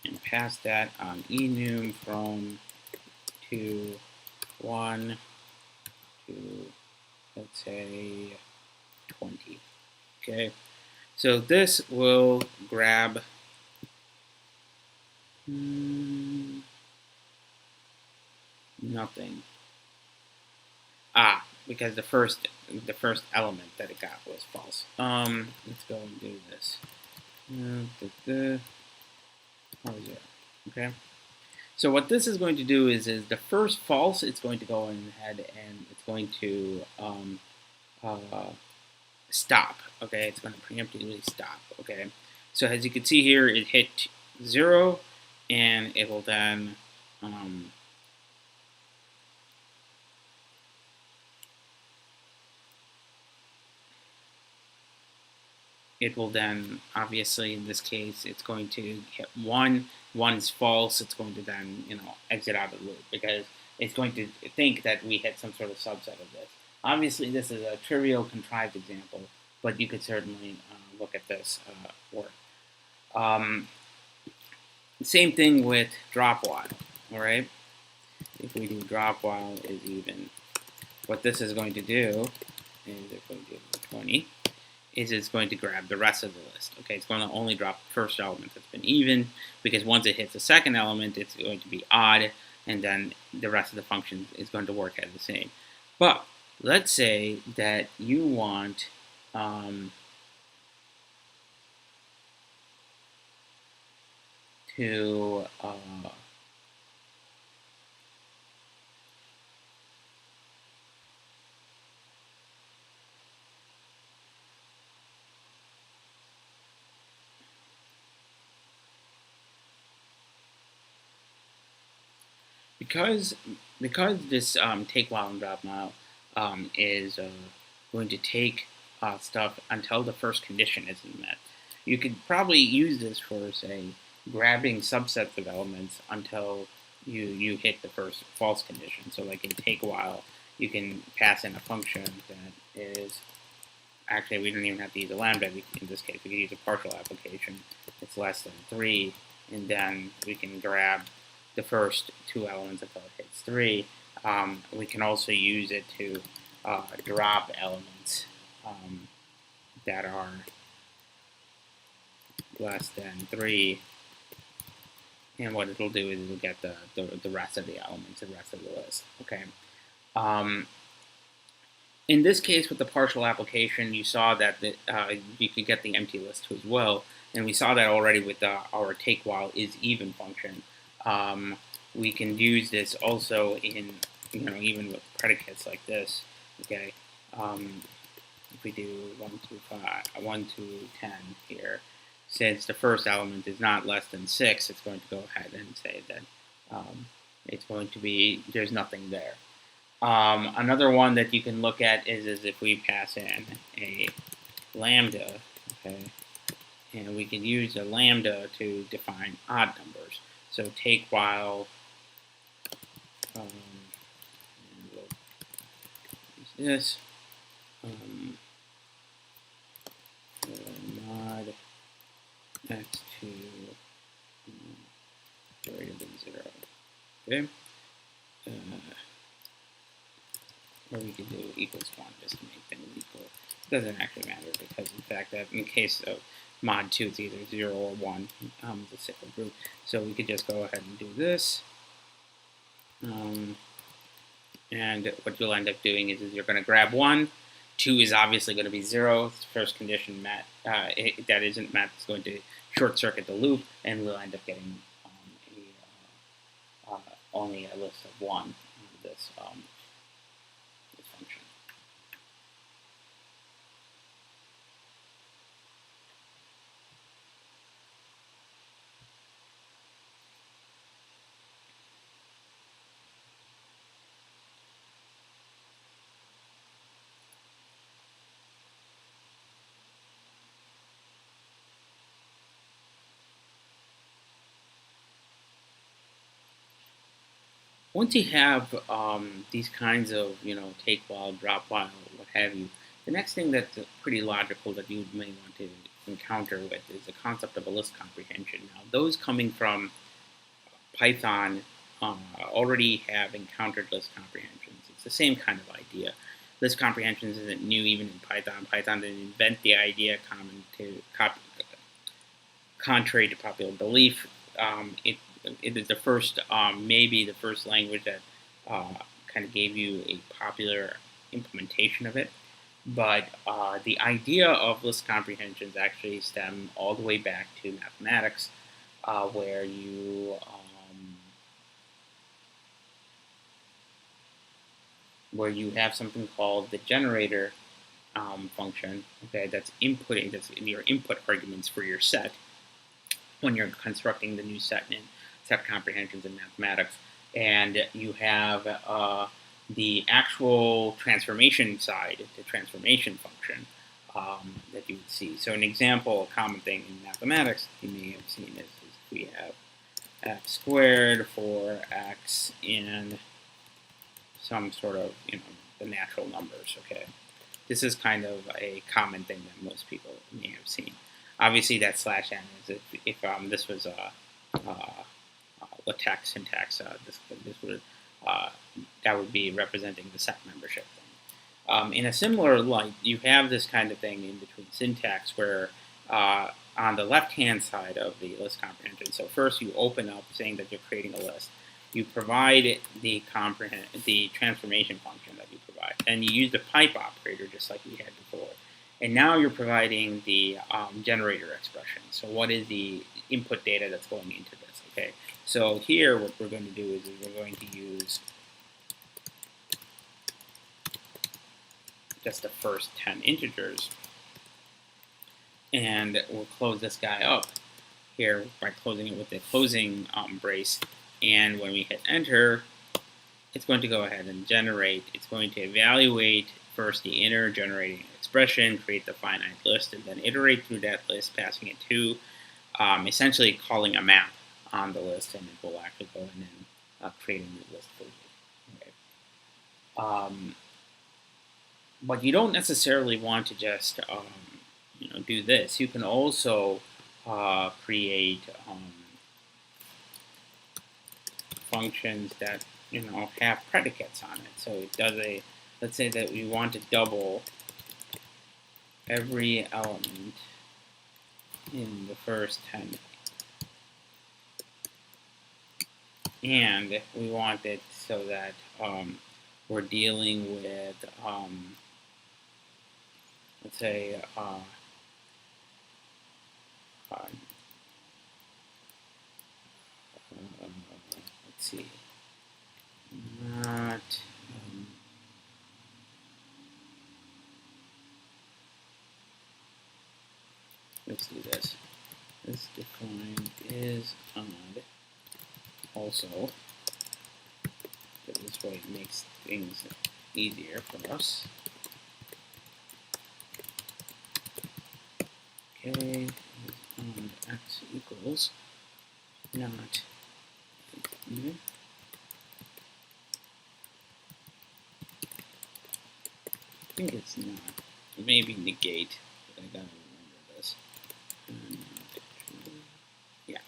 and pass that on enum from to 1 to, let's say, 20. Okay, so this will grab nothing. Because the first element that it got was false. Let's go and do this. Okay. So what this is going to do is the first false, it's going to go ahead and it's going to stop. Okay, it's going to preemptively stop. Okay, so as you can see here, it hit 0, and it will then obviously in this case it's going to hit 1. 1 is false. It's going to then exit out of the loop because it's going to think that we hit some sort of subset of this. Obviously, this is a trivial, contrived example, but you could certainly look at this work. Same thing with drop while. All right, if we do drop while is even, what this is going to do is if we do 20. Is it's going to grab the rest of the list. Okay, it's going to only drop the first element that's been even, because once it hits the second element, it's going to be odd, and then the rest of the function is going to work as the same. But let's say that you want to because this take while and drop while is going to take stuff until the first condition isn't met. You could probably use this for, say, grabbing subsets of elements until you hit the first false condition. So like in take while, you can pass in a function that is, actually we don't even have to use a lambda in this case. We could use a partial application. It's less than 3, and then we can grab the first 2 elements until it hits 3. We can also use it to drop elements that are less than 3, and what it'll do is it'll get the rest of the elements, the rest of the list. Okay. In this case, with the partial application, you saw that you could get the empty list too as well, and we saw that already with our take while is even function. We can use this also in even with predicates like this. Okay. If we do 1 to 10 here, since the first element is not less than 6, it's going to go ahead and say that it's going to be, there's nothing there. Another one that you can look at is if we pass in a lambda, okay, and we can use a lambda to define odd numbers. So take while, and we'll use this, mod x to greater than 0. Okay. Or we could do equals 1 just to make things equal. It doesn't actually matter because, in fact, that in case of mod 2, it's either 0 or 1. It's a simple group. So we could just go ahead and do this. And what you'll end up doing is you're going to grab 1. 2 is obviously going to be 0. It's the first condition met. That isn't met is going to short circuit the loop, and we'll end up getting only a list of 1 in this function. Once you have these kinds of, take while, drop while, what have you, the next thing that's pretty logical that you may want to encounter with is the concept of a list comprehension. Now, those coming from Python already have encountered list comprehensions. It's the same kind of idea. List comprehensions isn't new even in Python. Python didn't invent the idea contrary to popular belief. It is the first, maybe the first language that kind of gave you a popular implementation of it. But the idea of list comprehensions actually stem all the way back to mathematics, where you have something called the generator function. Okay, that's inputting, that's in your input arguments for your set when you're constructing the new set in set comprehensions in mathematics, and you have the actual transformation side, the transformation function that you would see. So an example, a common thing in mathematics you may have seen is we have x squared for x in some sort of, the natural numbers, okay? This is kind of a common thing that most people may have seen. Obviously, that slash n is if this was LaTeX syntax, this would that would be representing the set membership thing. In a similar light, you have this kind of thing in between syntax where on the left-hand side of the list comprehension, so first you open up saying that you're creating a list. You provide the transformation function that you provide. And you use the pipe operator just like we had before. And now you're providing the generator expression. So what is the input data that's going into this? Okay. So here what we're going to do is we're going to use just the first 10 integers. And we'll close this guy up here by closing it with the closing brace. And when we hit enter, it's going to go ahead and generate. It's going to evaluate first the inner generating expression, create the finite list, and then iterate through that list, passing it to essentially calling a map on the list, and it will actually go in and create a new list for you. Okay. But you don't necessarily want to just do this. You can also create functions that have predicates on it. So it does let's say that we want to double every element in the first 10, and we want it so that we're dealing with let's say let's see, not let's do this. This defined is odd also, so this way it makes things easier for us. Okay, and x equals not even. I think it's not. It may be negate, but I gotta remember this. Yeah.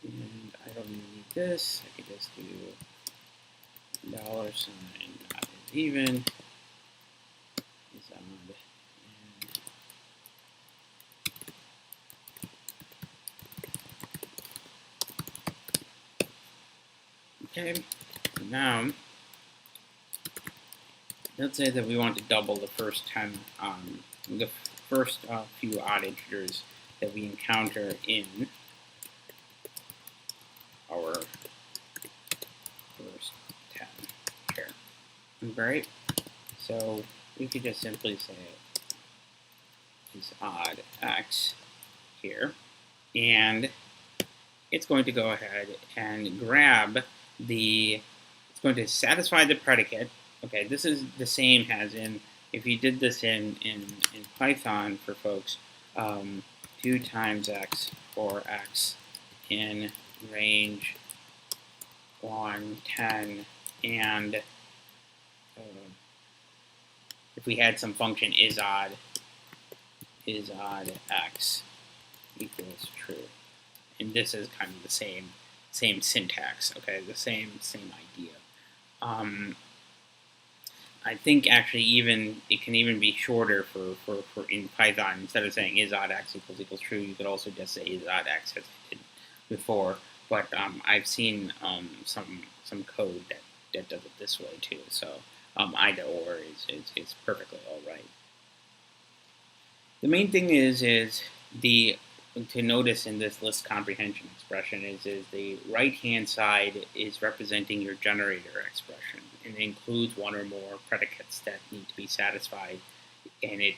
And I don't need this. I can just do $sign not even. Is odd. Okay, now let's say that we want to double the first 10, the first few odd integers that we encounter in our first 10 here. Right? So we could just simply say is odd x here, and it's going to go ahead and grab it's going to satisfy the predicate. Okay, this is the same as in, if you did this in Python for folks, 2 times x for x in range 1, 10, and if we had some function is odd x equals true. And this is kind of the same syntax, okay, the same idea. I think actually it can even be shorter for in Python. Instead of saying is odd x equals true, you could also just say is odd x as I did before. but I've seen some code that does it this way too. So either or is perfectly all right. The main thing is the to notice in this list comprehension expression is the right hand side is representing your generator expression, and it includes one or more predicates that need to be satisfied, and it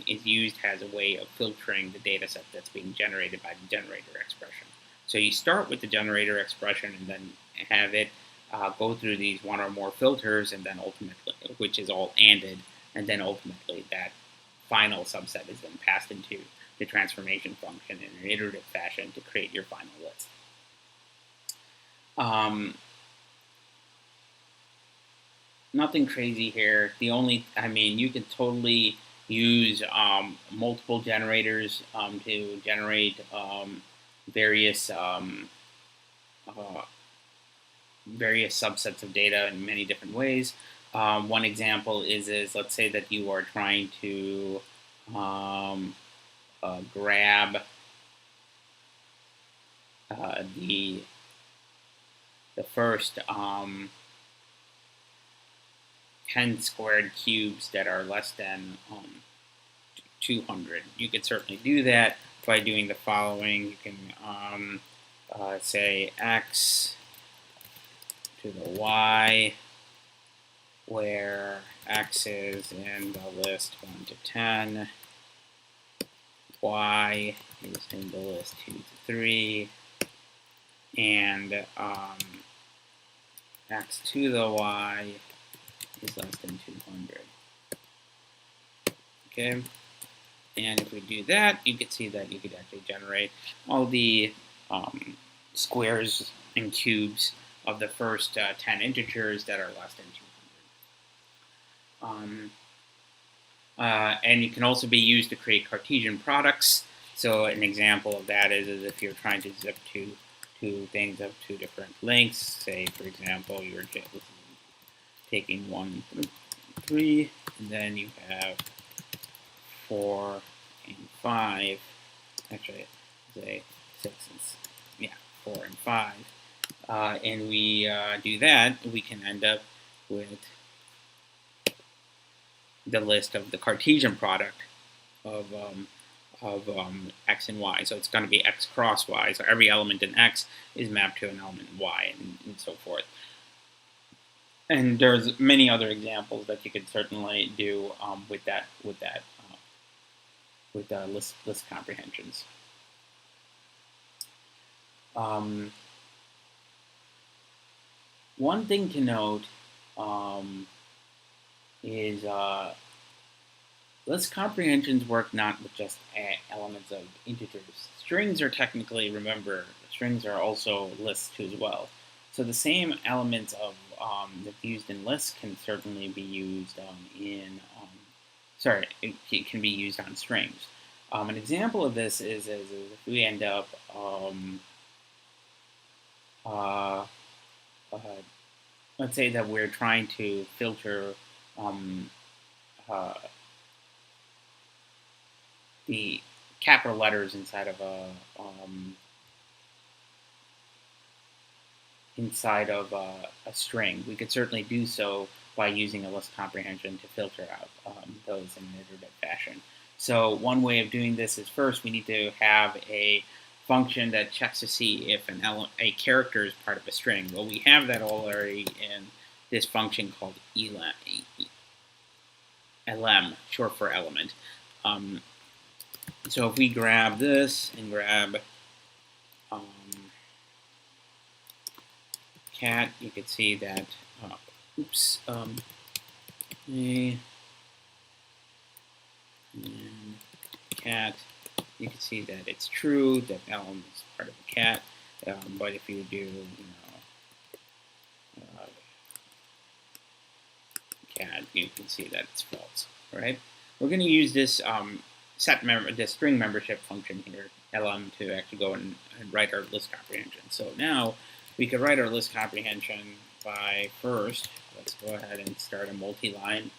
is used as a way of filtering the data set that's being generated by the generator expression. So you start with the generator expression and then have it go through these one or more filters, and then ultimately, which is all ANDed, and then ultimately that final subset is then passed into the transformation function in an iterative fashion to create your final list. Nothing crazy here. You can totally use multiple generators to generate various subsets of data in many different ways. One example is let's say that you are trying to grab the first 10 squared cubes that are less than 200. You could certainly do that by doing the following. You can say x to the y, where x is in the list 1 to 10, y is in the list 2 to 3, and x to the y is less than 200. Okay, and if we do that, you can see that you could actually generate all the squares and cubes of the first 10 integers that are less than 200. And it can also be used to create Cartesian products. So an example of that is if you're trying to zip two things of two different lengths. Say, for example, you're taking 1 through 3, and then you have 4 and 5. Actually, say 6 and 4 and 5. And we do that, we can end up with the list of the Cartesian product of x and y. So it's going to be x cross y. So every element in x is mapped to an element in y, and so forth. And there's many other examples that you could certainly do with list comprehensions. One thing to note is list comprehensions work not with just elements of integers. Strings are technically, remember, strings are also lists too as well. So the same elements of that's used in lists can certainly be used it can be used on strings. An example of this is if we end up let's say that we're trying to filter the capital letters inside of a string. We could certainly do so by using a list comprehension to filter out those in an iterative fashion. So one way of doing this is first we need to have a function that checks to see if a character is part of a string. Well, we have that already in this function called elem, short for element. So if we grab this and grab cat, you could see that, and cat, you can see that it's true that element is part of a cat, but if you do, cat, you can see that it's false. Right? We're going to use this this string membership function here, lm, to actually go and write our list comprehension. So now we could write our list comprehension by first, let's go ahead and start a multi-line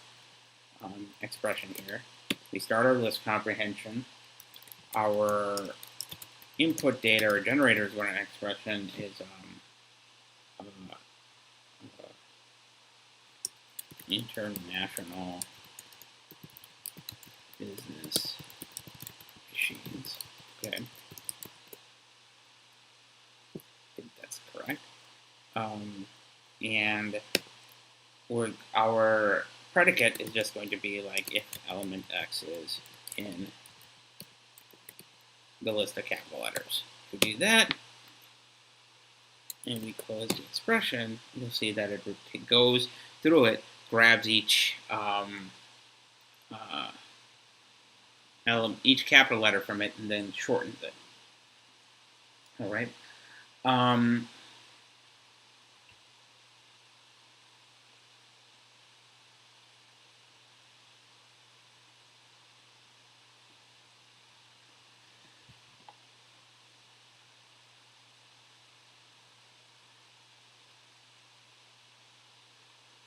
expression here. We start our list comprehension. Our input data or generator is what an expression is international business machines. Okay, I think that's correct. And our predicate is just going to be like if element X is in the list of capital letters. If we do that, and we close the expression, you'll see that it goes through it, grabs each each capital letter from it, and then shortens it. All right.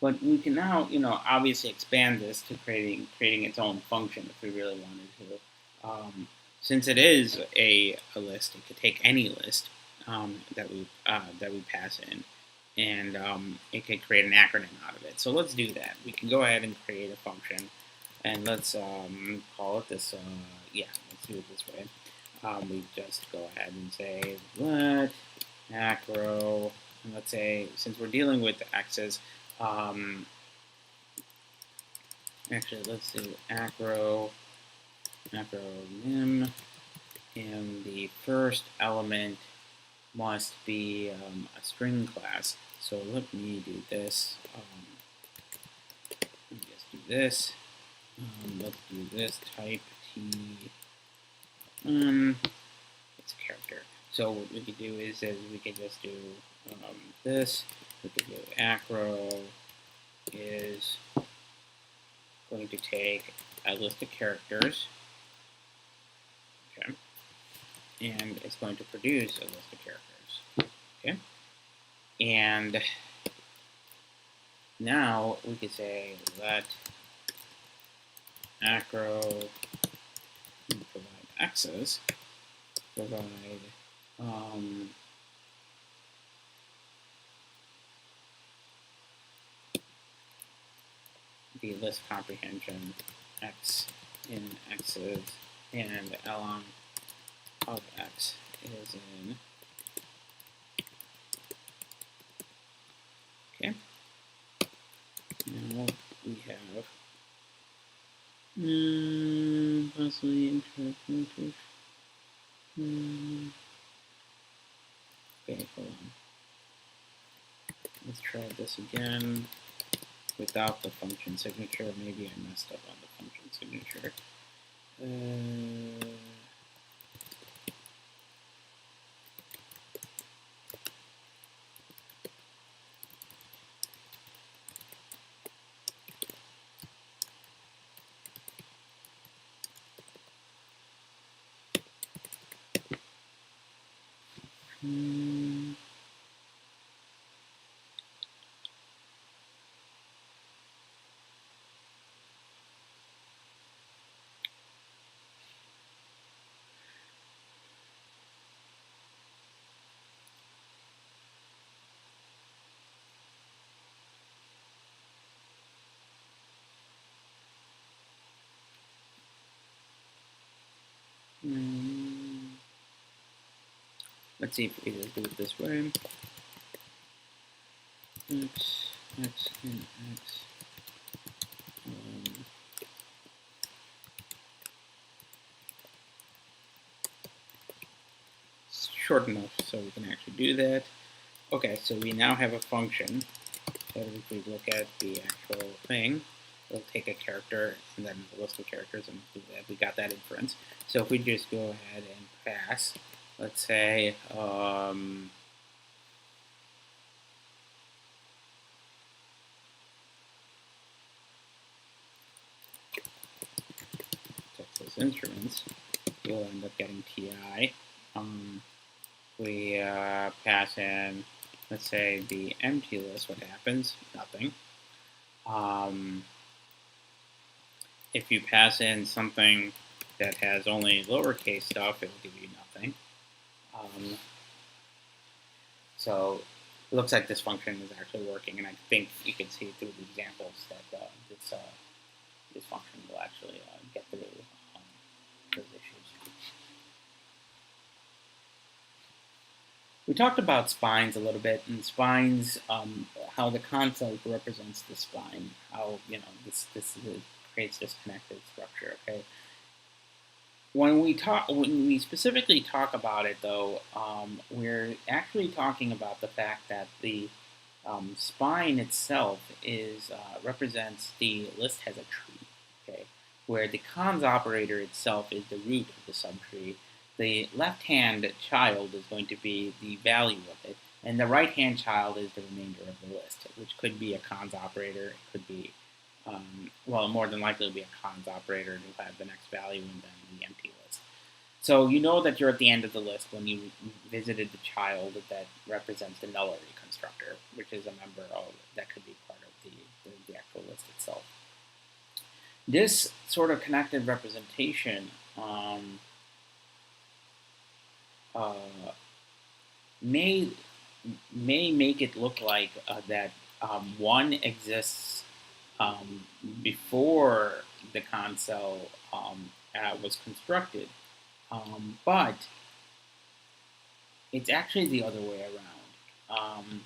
But we can now, obviously expand this to creating its own function if we really wanted to. Since it is a list, it could take any list that we pass in, and it could create an acronym out of it. So let's do that. We can go ahead and create a function, and let's call it this. Yeah, let's do it this way. We just go ahead and say let macro, and let's say since we're dealing with the x's. Actually, let's do macronym, and the first element must be a string class. So let me do this. Let me just do this. Let's do this type T. It's a character. So what we could do is we could just do this. We could do acro is going to take a list of characters, okay, and it's going to produce a list of characters, okay, and now we could say let acro provide x's, provide the list comprehension x in x's and ln of x is in. Okay. Now we have possibly interpretation. Okay, hold on. Let's try this again without the function signature. Maybe I messed up on the function signature. Let's see if we can do it this way. X and x. It's short enough so we can actually do that. Okay, so we now have a function that if we look at the actual thing, it'll take a character and then a list of characters and do that. We got that inference. So if we just go ahead and pass, let's say, Texas Instruments, you'll end up getting TI. We pass in, let's say, the empty list. What happens? Nothing. If you pass in something that has only lowercase stuff, it will give you nothing. So it looks like this function is actually working, and I think you can see through the examples that this function will actually get through those issues. We talked about spines a little bit, and spines, how the console represents the spine, how this creates this connected structure. Okay. When we specifically talk about it, though, we're actually talking about the fact that the spine itself represents the list has a tree, okay, where the cons operator itself is the root of the subtree. The left-hand child is going to be the value of it, and the right-hand child is the remainder of the list, which could be a cons operator. It could be, well, more than likely, it'll be a cons operator to have the next value and then the empty list. So you know that you're at the end of the list when you visited the child that represents the nullity constructor, which is a member of that could be part of the actual list itself. This sort of connected representation may make it look like that one exists before the console was constructed, but it's actually the other way around.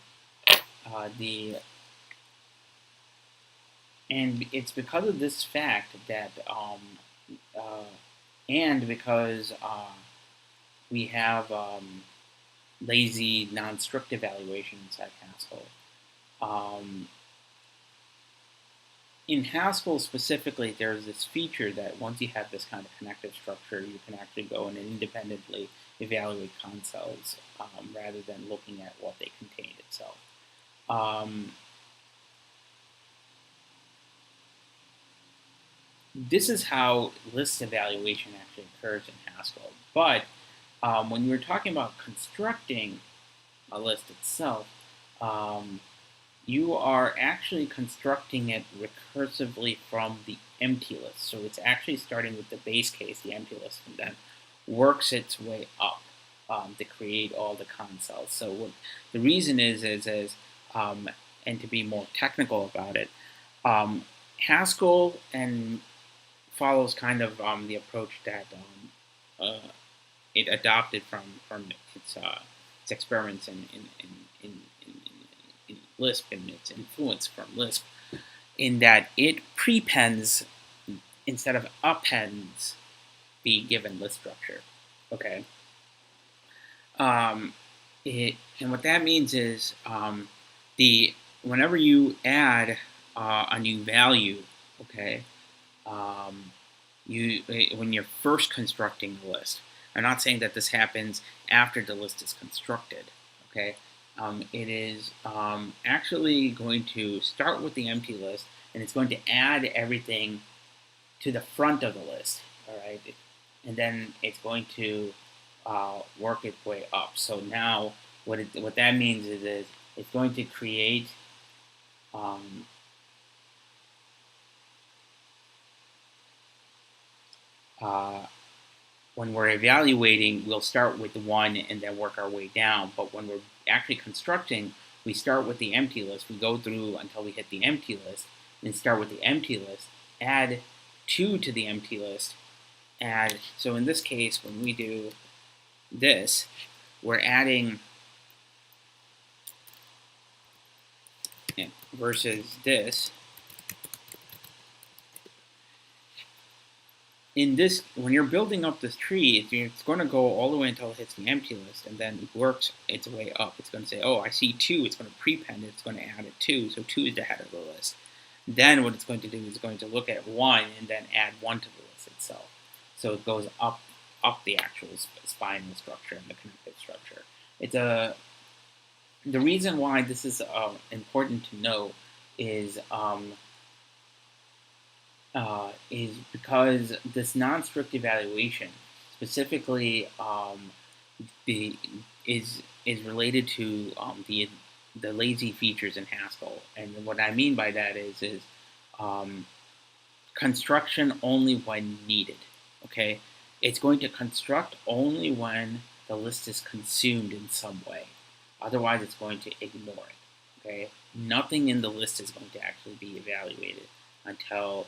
And it's because of this fact that, and because we have lazy non-strict evaluation inside Haskell. In Haskell specifically, there's this feature that once you have this kind of connective structure, you can actually go and independently evaluate consoles rather than looking at what they contain itself. This is how list evaluation actually occurs in Haskell. But when you're talking about constructing a list itself, you are actually constructing it recursively from the empty list. So it's actually starting with the base case, the empty list, and then works its way up to create all the consoles. So what the reason is and to be more technical about it, Haskell follows kind of the approach that it adopted from its experiments in Lisp and its influence from Lisp, in that it prepends instead of appends the given list structure. Okay. And what that means is whenever you add a new value, okay, when you're first constructing the list. I'm not saying that this happens after the list is constructed, okay? It is actually going to start with the empty list, and it's going to add everything to the front of the list, all right? And then it's going to work its way up. So now what that means is it's going to create when we're evaluating, we'll start with 1 and then work our way down. But when we're actually constructing, we start with the empty list. We go through until we hit the empty list, then start with the empty list, add 2 to the empty list, so in this case, when we do this, we're adding versus this. In this, when you're building up this tree, it's going to go all the way until it hits the empty list, and then it works its way up. It's going to say, oh, I see 2. It's going to prepend it. It's going to add a 2, so 2 is the head of the list. Then what it's going to do is it's going to look at 1 and then add 1 to the list itself. So it goes up the actual spinal structure and the connected structure. The reason why this is important to know is because this non-strict evaluation specifically is related to the lazy features in Haskell, and what I mean by that is construction only when needed. Okay, it's going to construct only when the list is consumed in some way. Otherwise, it's going to ignore it. Okay, nothing in the list is going to actually be evaluated until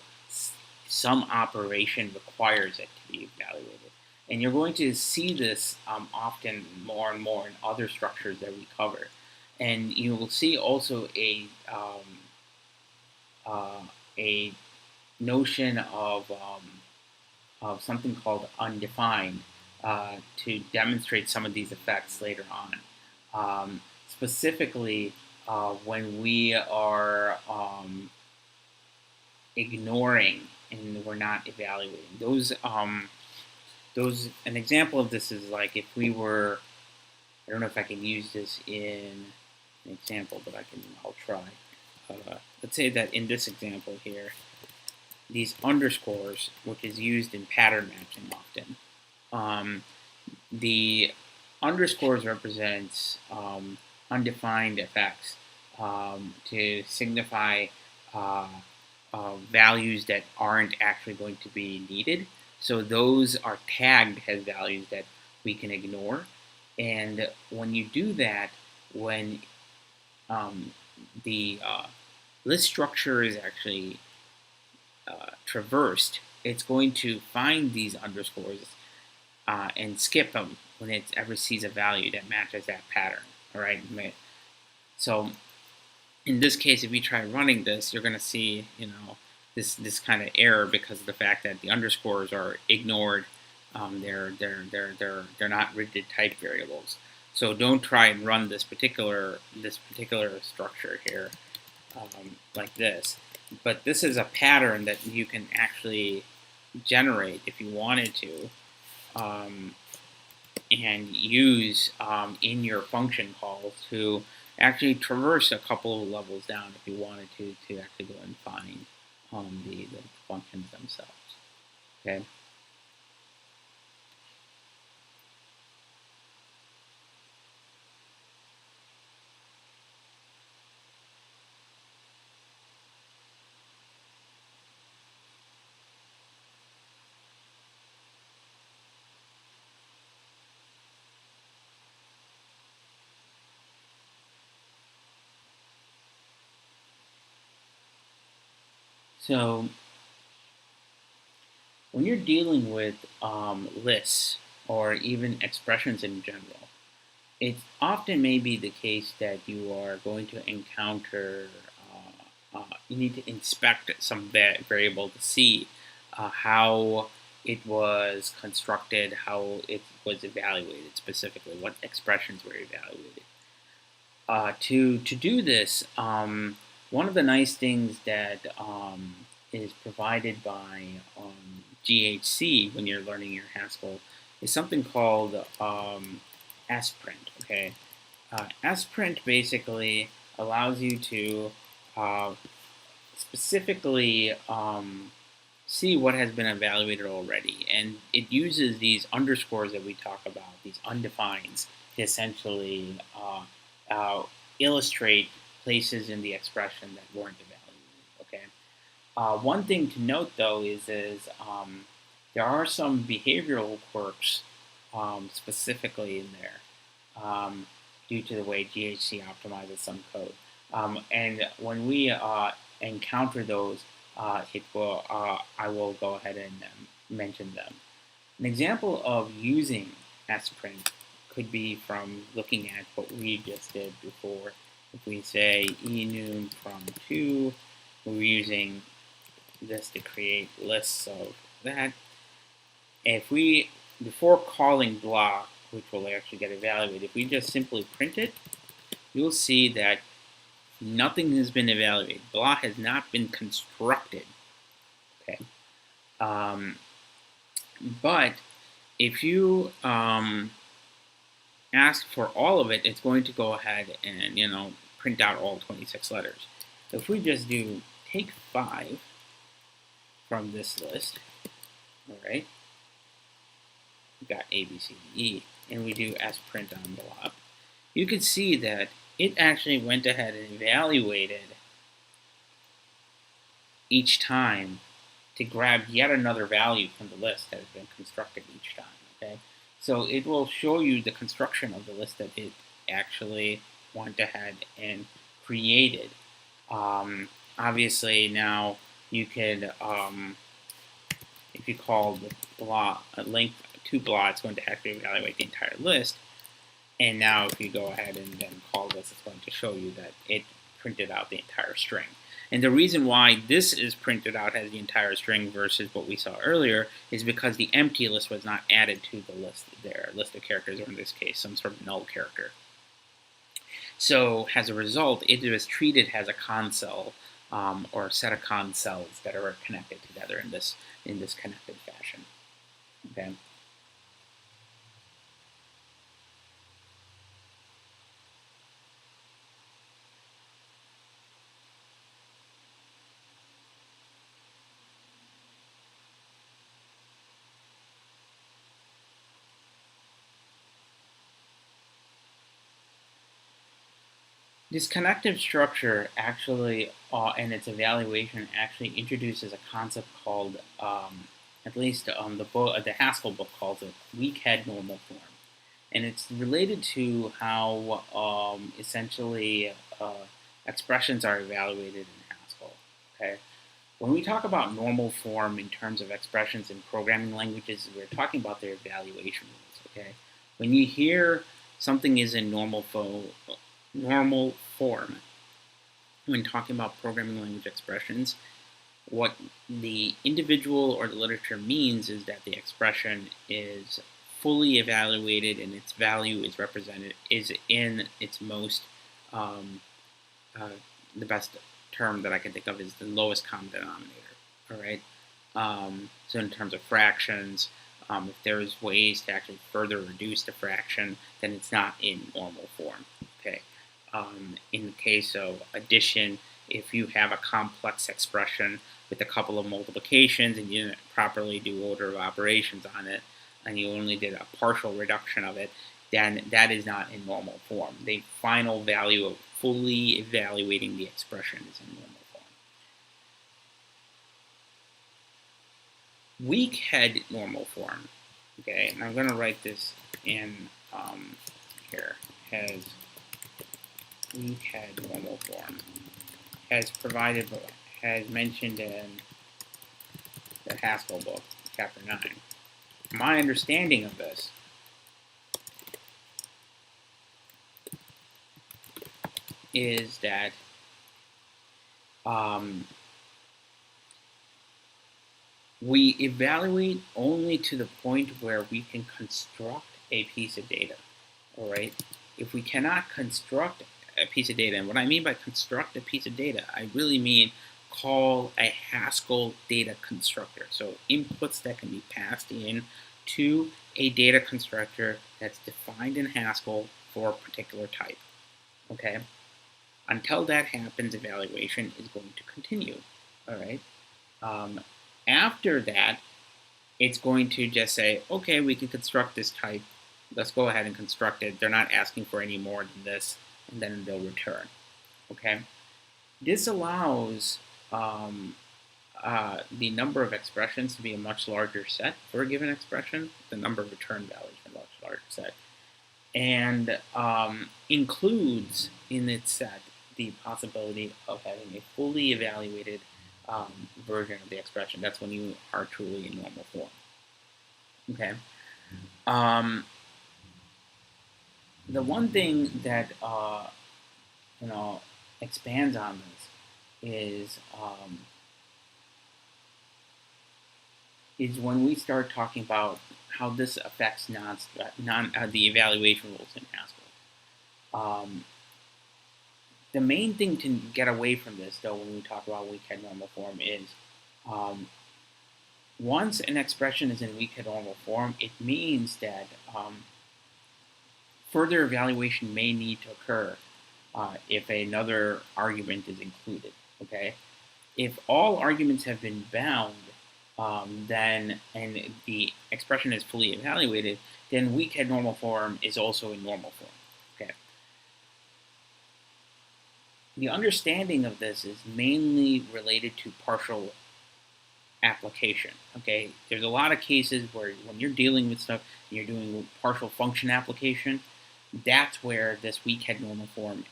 some operation requires it to be evaluated. And you're going to see this often more and more in other structures that we cover. And you will see also a notion of something called undefined to demonstrate some of these effects later on. Specifically, when we are ignoring and we're not evaluating. An example of this is like if we were, I don't know if I can use this in an example, but I'll try. Let's say that in this example here, these underscores, which is used in pattern matching often, the underscores represents undefined effects to signify values that aren't actually going to be needed. So those are tagged as values that we can ignore. And when you do that, when the list structure is actually traversed, it's going to find these underscores and skip them when it ever sees a value that matches that pattern. All right. So in this case, if you try running this, you're going to see, this kind of error because of the fact that the underscores are ignored. They're not rigid type variables. So don't try and run this particular structure here like this. But this is a pattern that you can actually generate if you wanted to, and use in your function calls to actually traverse a couple of levels down if you wanted to actually go and find the functions themselves. Okay. So when you're dealing with lists or even expressions in general, it often may be the case that you are going to encounter, you need to inspect some variable to see how it was constructed, how it was evaluated specifically, what expressions were evaluated. To do this, one of the nice things that is provided by GHC when you're learning your Haskell is something called sprint. Okay, sprint basically allows you to specifically see what has been evaluated already, and it uses these underscores that we talk about, these undefines, to essentially illustrate places in the expression that weren't evaluated. Okay. One thing to note though is there are some behavioral quirks specifically in there due to the way GHC optimizes some code. And when we encounter those, I will go ahead and mention them. An example of using sprint could be from looking at what we just did before. If we say enum from 2, we're using this to create lists of that. If we, before calling blah, which will actually get evaluated, if we just simply print it, you'll see that nothing has been evaluated. Blah has not been constructed. Okay. But if you ask for all of it, it's going to go ahead and print out all 26 letters. So if we just do take 5 from this list, all right, we've got A, B, C, D, E, and we do sprint on blah, you can see that it actually went ahead and evaluated each time to grab yet another value from the list that has been constructed each time. Okay, So it will show you the construction of the list that it actually went ahead and created. Obviously, now you could, if you call the block length to block, it's going to actually evaluate the entire list. And now if you go ahead and then call this, it's going to show you that it printed out the entire string. And the reason why this is printed out as the entire string versus what we saw earlier is because the empty list was not added to the list there, list of characters, or in this case, some sort of null character. So as a result, it was treated as a console or a set of concells that are connected together in this connected fashion. Okay. This connective structure actually, and its evaluation actually introduces a concept called, at least the book, the Haskell book calls it weak head normal form, and it's related to how essentially expressions are evaluated in Haskell. Okay, when we talk about normal form in terms of expressions in programming languages, we're talking about their evaluation rules. Okay, when you hear something is in normal form when talking about programming language expressions, what the individual or the literature means is that the expression is fully evaluated and its value is represented, is in its most, the best term that I can think of is the lowest common denominator. All right. So in terms of fractions, if there's ways to actually further reduce the fraction, then it's not in normal form. Okay. In the case of addition, if you have a complex expression with a couple of multiplications and you didn't properly do order of operations on it, and you only did a partial reduction of it, then that is not in normal form. The final value of fully evaluating the expression is in normal form. Weak head normal form, okay, and I'm going to write this in here, weak head normal form, has mentioned in the Haskell book, chapter 9. My understanding of this is that we evaluate only to the point where we can construct a piece of data. All right. If we cannot construct a piece of data, and what I mean by construct a piece of data, I really mean call a Haskell data constructor. So inputs that can be passed in to a data constructor that's defined in Haskell for a particular type. Okay. Until that happens, evaluation is going to continue. All right. After that, it's going to just say, okay, we can construct this type. Let's go ahead and construct it. They're not asking for any more than this, and then they'll return. Okay. This allows the number of expressions to be a much larger set for a given expression, the number of return values for a much larger set, and includes in its set the possibility of having a fully evaluated version of the expression. That's when you are truly in normal form. Okay. The one thing that expands on this is when we start talking about how this affects the evaluation rules in Haskell. The main thing to get away from this, though, when we talk about weak head normal form is once an expression is in weak head normal form, it means that further evaluation may need to occur if another argument is included. Okay, if all arguments have been bound, then and the expression is fully evaluated, then weak head normal form is also in normal form. Okay. The understanding of this is mainly related to partial application. Okay, there's a lot of cases where when you're dealing with stuff and you're doing partial function application, that's where this weak head normal form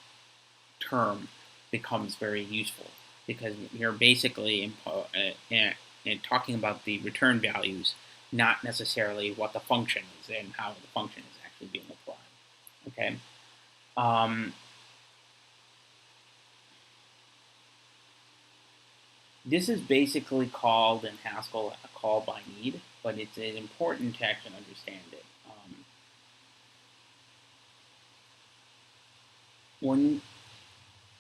term becomes very useful, because you're basically talking about the return values, not necessarily what the function is and how the function is actually being applied. Okay. This is basically called in Haskell a call by need, but it's important to actually understand it. When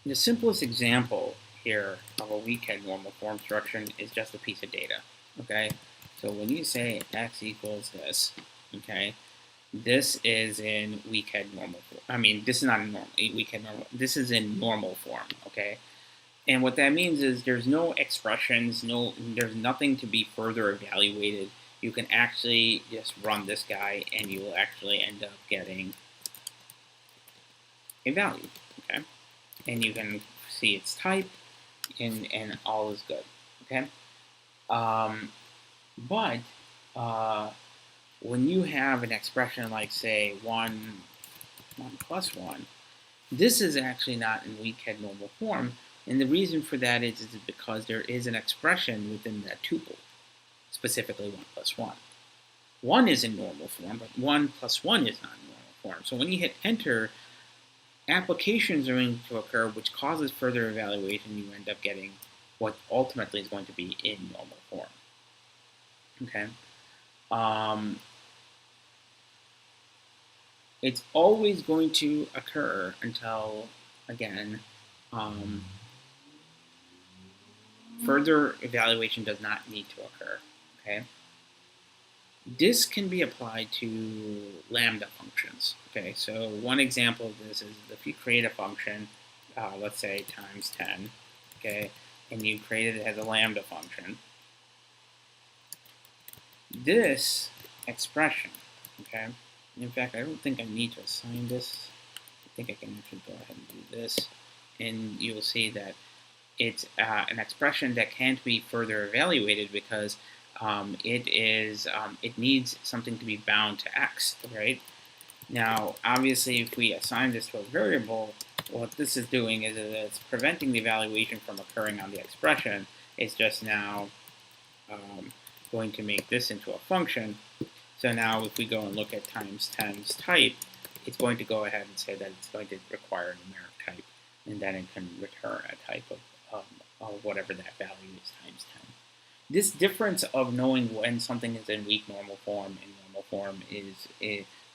the simplest example here of a weak head normal form instruction is just a piece of data. Okay, so when you say x equals this, okay, this is in weak head normal form. I mean, this is not in weak head normal. This is in normal form. Okay. And what that means is there's no expressions, there's nothing to be further evaluated. You can actually just run this guy and you will actually end up getting a value, okay? And you can see its type and all is good, okay? But when you have an expression like, say, 1 plus 1, this is actually not in weak head normal form. And the reason for that is because there is an expression within that tuple, specifically 1 plus 1. 1 is in normal form, but 1 plus 1 is not in normal form. So when you hit enter, applications are going to occur, which causes further evaluation. You end up getting what ultimately is going to be in normal form. Okay. It's always going to occur until, again, further evaluation does not need to occur, okay? This can be applied to lambda functions, okay? So one example of this is if you create a function, let's say times 10, okay, and you create it as a lambda function, this expression, okay, in fact, I don't think I need to assign this. I think I can actually go ahead and do this, and you'll see that it's an expression that can't be further evaluated because it needs something to be bound to x, right? Now, obviously, if we assign this to a variable, what this is doing is it's preventing the evaluation from occurring on the expression. It's just now going to make this into a function. So now if we go and look at times 10's type, it's going to go ahead and say that it's going to require a numeric type, and then it can return a type of whatever that value is times 10. This difference of knowing when something is in weak normal form and normal form is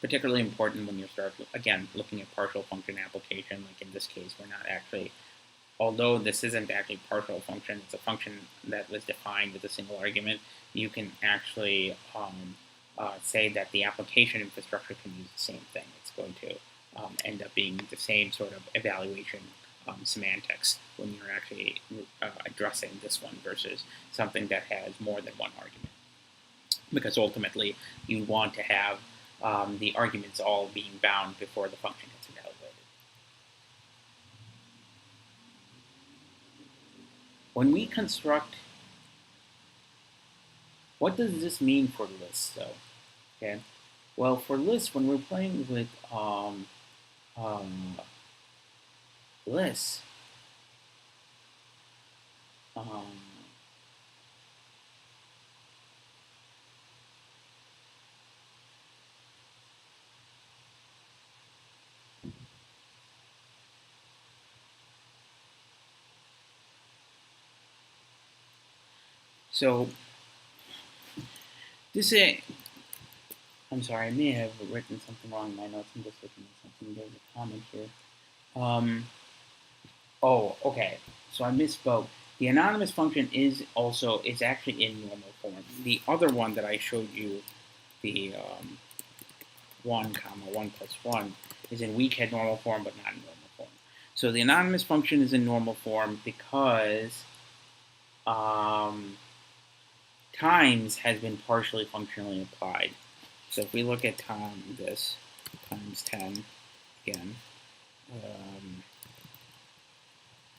particularly important when you start, again, looking at partial function application. Like in this case, we're not actually, although this isn't actually partial function, it's a function that was defined with a single argument, you can actually say that the application infrastructure can use the same thing. It's going to end up being the same sort of evaluation semantics when you're actually addressing this one versus something that has more than one argument. Because ultimately, you want to have the arguments all being bound before the function gets evaluated. When we construct, what does this mean for lists, though? Okay, well, for lists, when we're playing with lists, so this is, I'm sorry, I may have written something wrong in my notes. I'm just looking at something. There's a comment here. Oh, okay. So I misspoke. The anonymous function is actually in normal form. The other one that I showed you, the 1 comma 1 plus 1, is in weak head normal form, but not in normal form. So the anonymous function is in normal form because times has been partially functionally applied. So if we look at this times 10 again,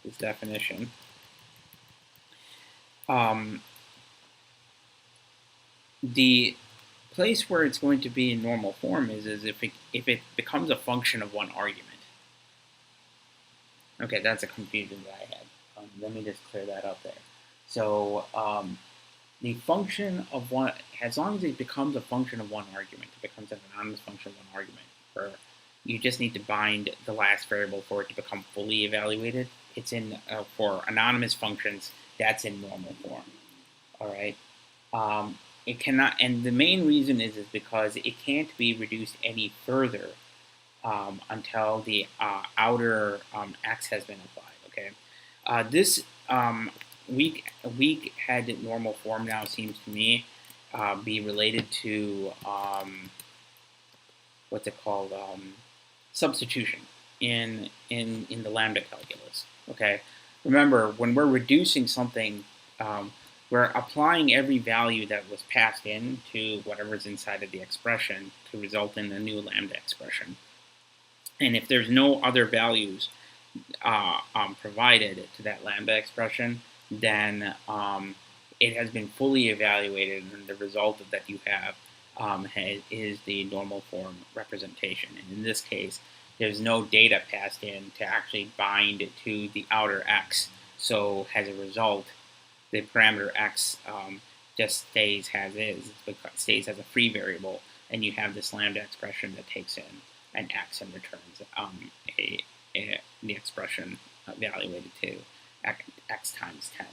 this definition, the place where it's going to be in normal form is if it becomes a function of one argument. Okay, that's a confusion that I had. Let me just clear that up there. So the function of one, as long as it becomes a function of one argument, it becomes an anonymous function of one argument, where you just need to bind the last variable for it to become fully evaluated. It's in, for anonymous functions, that's in normal form. All right. It cannot, and the main reason is because it can't be reduced any further until the outer x has been applied. Okay. This weak head normal form now seems to me be related to what's it called, substitution in the lambda calculus. Okay, remember when we're reducing something, we're applying every value that was passed in to whatever's inside of the expression to result in a new lambda expression. And if there's no other values provided to that lambda expression, then it has been fully evaluated, and the result that you have is the normal form representation. And in this case, there's no data passed in to actually bind to the outer x. So as a result, the parameter x just stays as is, stays as a free variable, and you have this lambda expression that takes in an x and returns the expression evaluated to x times 10.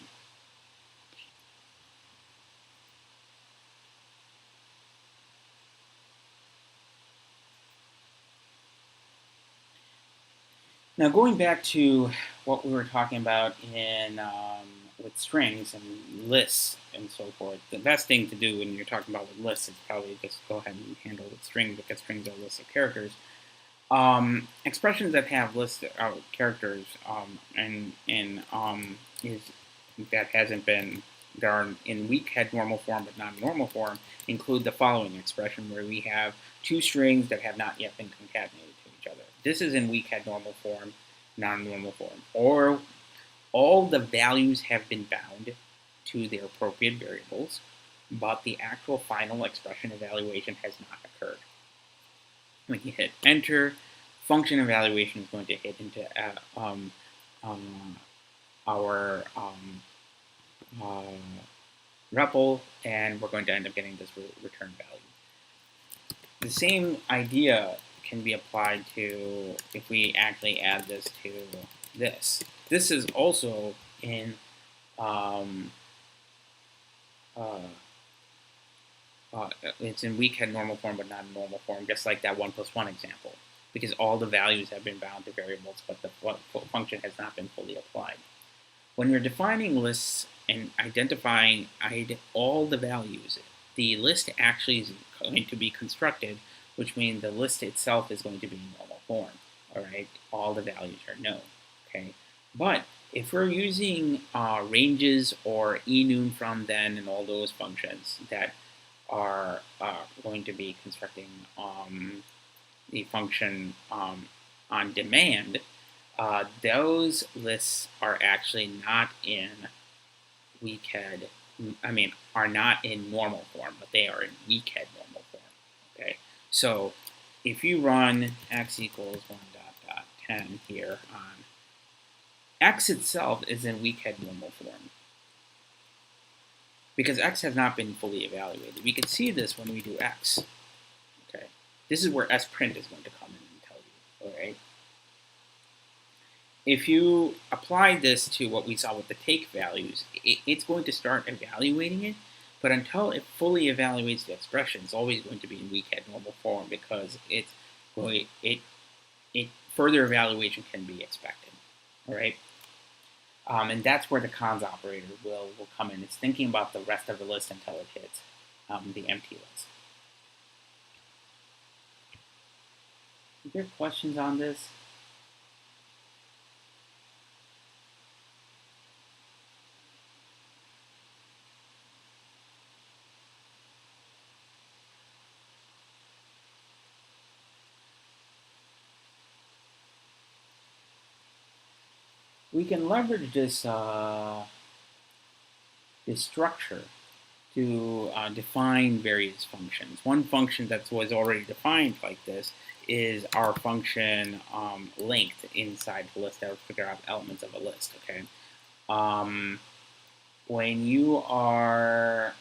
Now going back to what we were talking about in with strings and lists and so forth, the best thing to do when you're talking about with lists is probably just go ahead and handle with strings, because strings are lists of characters. Expressions that have lists of characters and is that hasn't been, that are in weak head normal form but not in normal form, include the following expression, where we have two strings that have not yet been concatenated to each other. This is in weak head normal form, non-normal form. Or all the values have been bound to their appropriate variables, but the actual final expression evaluation has not occurred. When you hit enter, function evaluation is going to hit into our REPL, and we're going to end up getting this return value. The same idea can be applied to if we actually add this to this. This is also in it's in weak head normal form but not in normal form, just like that 1 plus 1 example, because all the values have been bound to variables, but the function has not been fully applied. When you're defining lists and identifying all the values, the list actually is going to be constructed, which means the list itself is going to be in normal form. All right, all the values are known. Okay, but if we're using ranges or enum, from, then, and all those functions that are going to be constructing the function on demand, those lists are actually not in weak head, are not in normal form, but they are in weak head normal form. Okay, so if you run x equals 1 dot dot 10 here on x itself is in weak head normal form, because x has not been fully evaluated. We can see this when we do x. Okay, this is where sprint is going to come in and tell you. All right. If you apply this to what we saw with the take values, it's going to start evaluating it, but until it fully evaluates the expression, it's always going to be in weak head normal form, because further evaluation can be expected. All right. And that's where the cons operator will come in. It's thinking about the rest of the list until it hits the empty list. Are there questions on this? We can leverage this this structure to define various functions. One function that was already defined like this is our function length inside the list that will figure out elements of a list. Okay. When you are,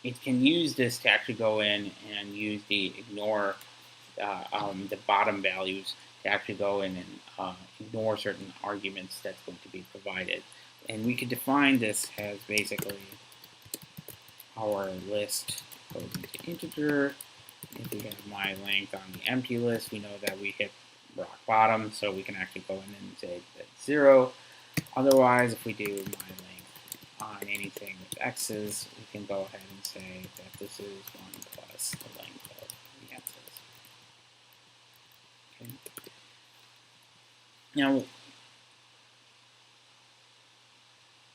it can use this to actually go in and use the ignore the bottom values to actually go in and ignore certain arguments that's going to be provided. And we could define this as basically our list goes into integer. If we have my length on the empty list, we know that we hit rock bottom, so we can actually go in and say that's 0. Otherwise, if we do my length on anything with x's, we can go ahead and say that this is 1 plus the length of the x's. Okay. Now,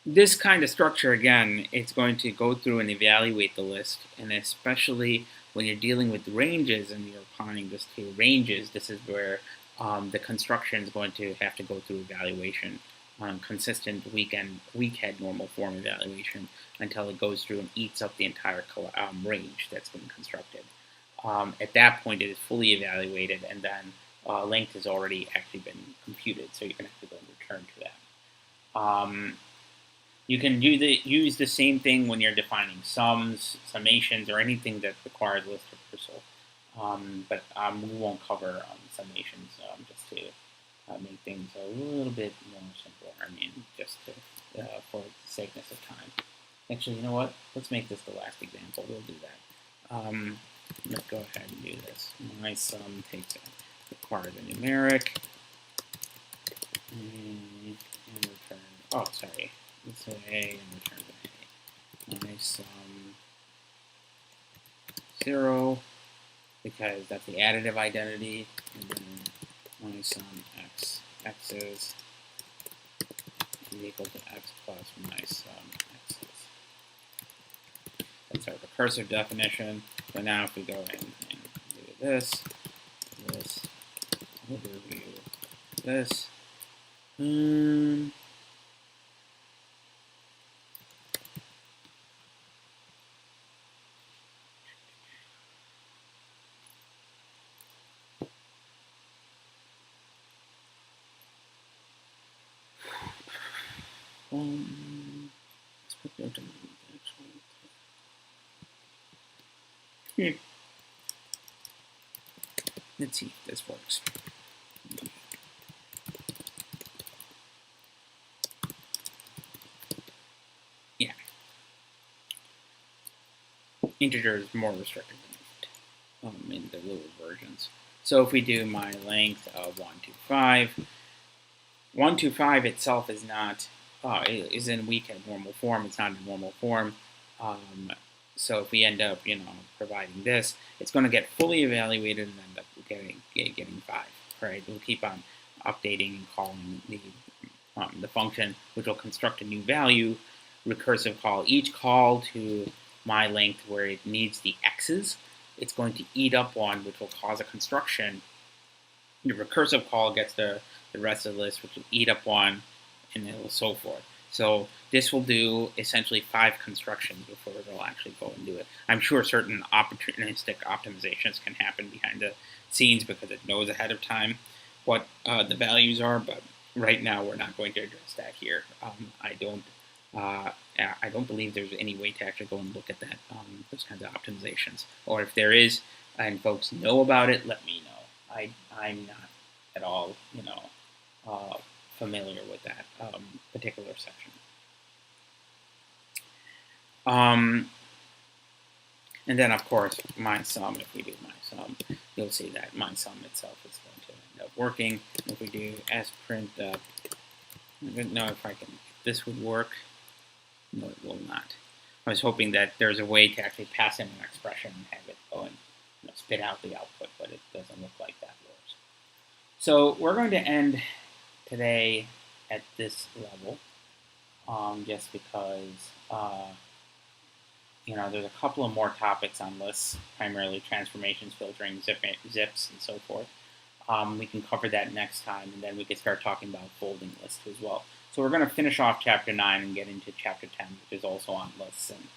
this kind of structure, again, it's going to go through and evaluate the list, and especially when you're dealing with ranges and you're applying this to ranges, this is where the construction is going to have to go through evaluation, consistent weak-head normal form evaluation, until it goes through and eats up the entire range that's been constructed. At that point, it is fully evaluated, and then length has already actually been computed, so you can actually go and return to that. You can use the same thing when you're defining sums, summations, or anything that requires list reversal. But we won't cover summations just to make things a little bit more simpler. I mean, just to, for the sakeness of time. Actually, you know what? Let's make this the last example. We'll do that. Let's go ahead and do this. My sum takes require the numeric and return. Oh, sorry. Let's say A and return A. My sum 0, because that's the additive identity, and then my sum x's is equal to x plus my sum x's. That's our recursive definition. But now if we go in and do this, overview, this, let's put that down actually. Let's see if this works. Yeah. Integer is more restricted than in the lower versions. So if we do my length of 125, 125 itself is not is in weak-head normal form. It's not in normal form. So if we end up, providing this, it's going to get fully evaluated and end up getting 5. Right? We'll keep on updating and calling the function, which will construct a new value. Recursive call. Each call to my length where it needs the x's, it's going to eat up one, which will cause a construction. The recursive call gets the rest of the list, which will eat up one, and then so forth. So this will do essentially 5 constructions before it'll actually go and do it. I'm sure certain opportunistic optimizations can happen behind the scenes because it knows ahead of time what the values are, but right now we're not going to address that here. I don't believe there's any way to actually go and look at that, those kinds of optimizations. Or if there is, and folks know about it, let me know. I'm not at all, familiar with that particular section. And then, of course, my sum, if we do my sum, you'll see that my sum itself is going to end up working. If we do sprint, I don't know if this would work. No, it will not. I was hoping that there's a way to actually pass in an expression and have it go and spit out the output, but it doesn't look like that works. So we're going to end today at this level, just because there's a couple of more topics on lists, primarily transformations, filtering, zips, and so forth. We can cover that next time, and then we can start talking about folding lists as well. So we're going to finish off Chapter 9 and get into Chapter 10, which is also on lists and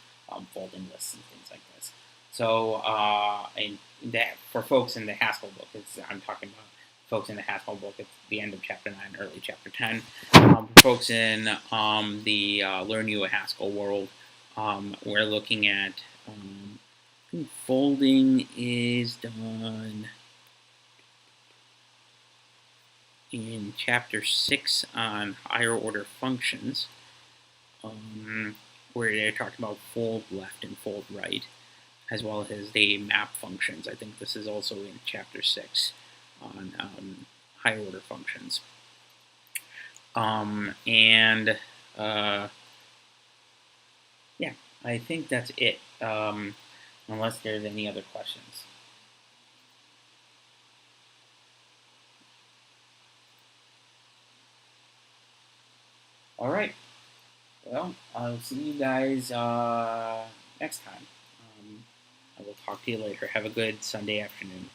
folding lists and things like this. So, and that for folks in the Haskell book, I'm talking about folks in the Haskell book. It's the end of chapter 9, early chapter 10. For folks in the Learn You a Haskell world, we're looking at folding is done in chapter 6 on higher order functions, where they're talking about fold left and fold right, as well as the map functions. I think this is also in chapter 6 on higher order functions. Yeah, I think that's it, unless there's any other questions. All right. Well, I'll see you guys next time. I will talk to you later. Have a good Sunday afternoon.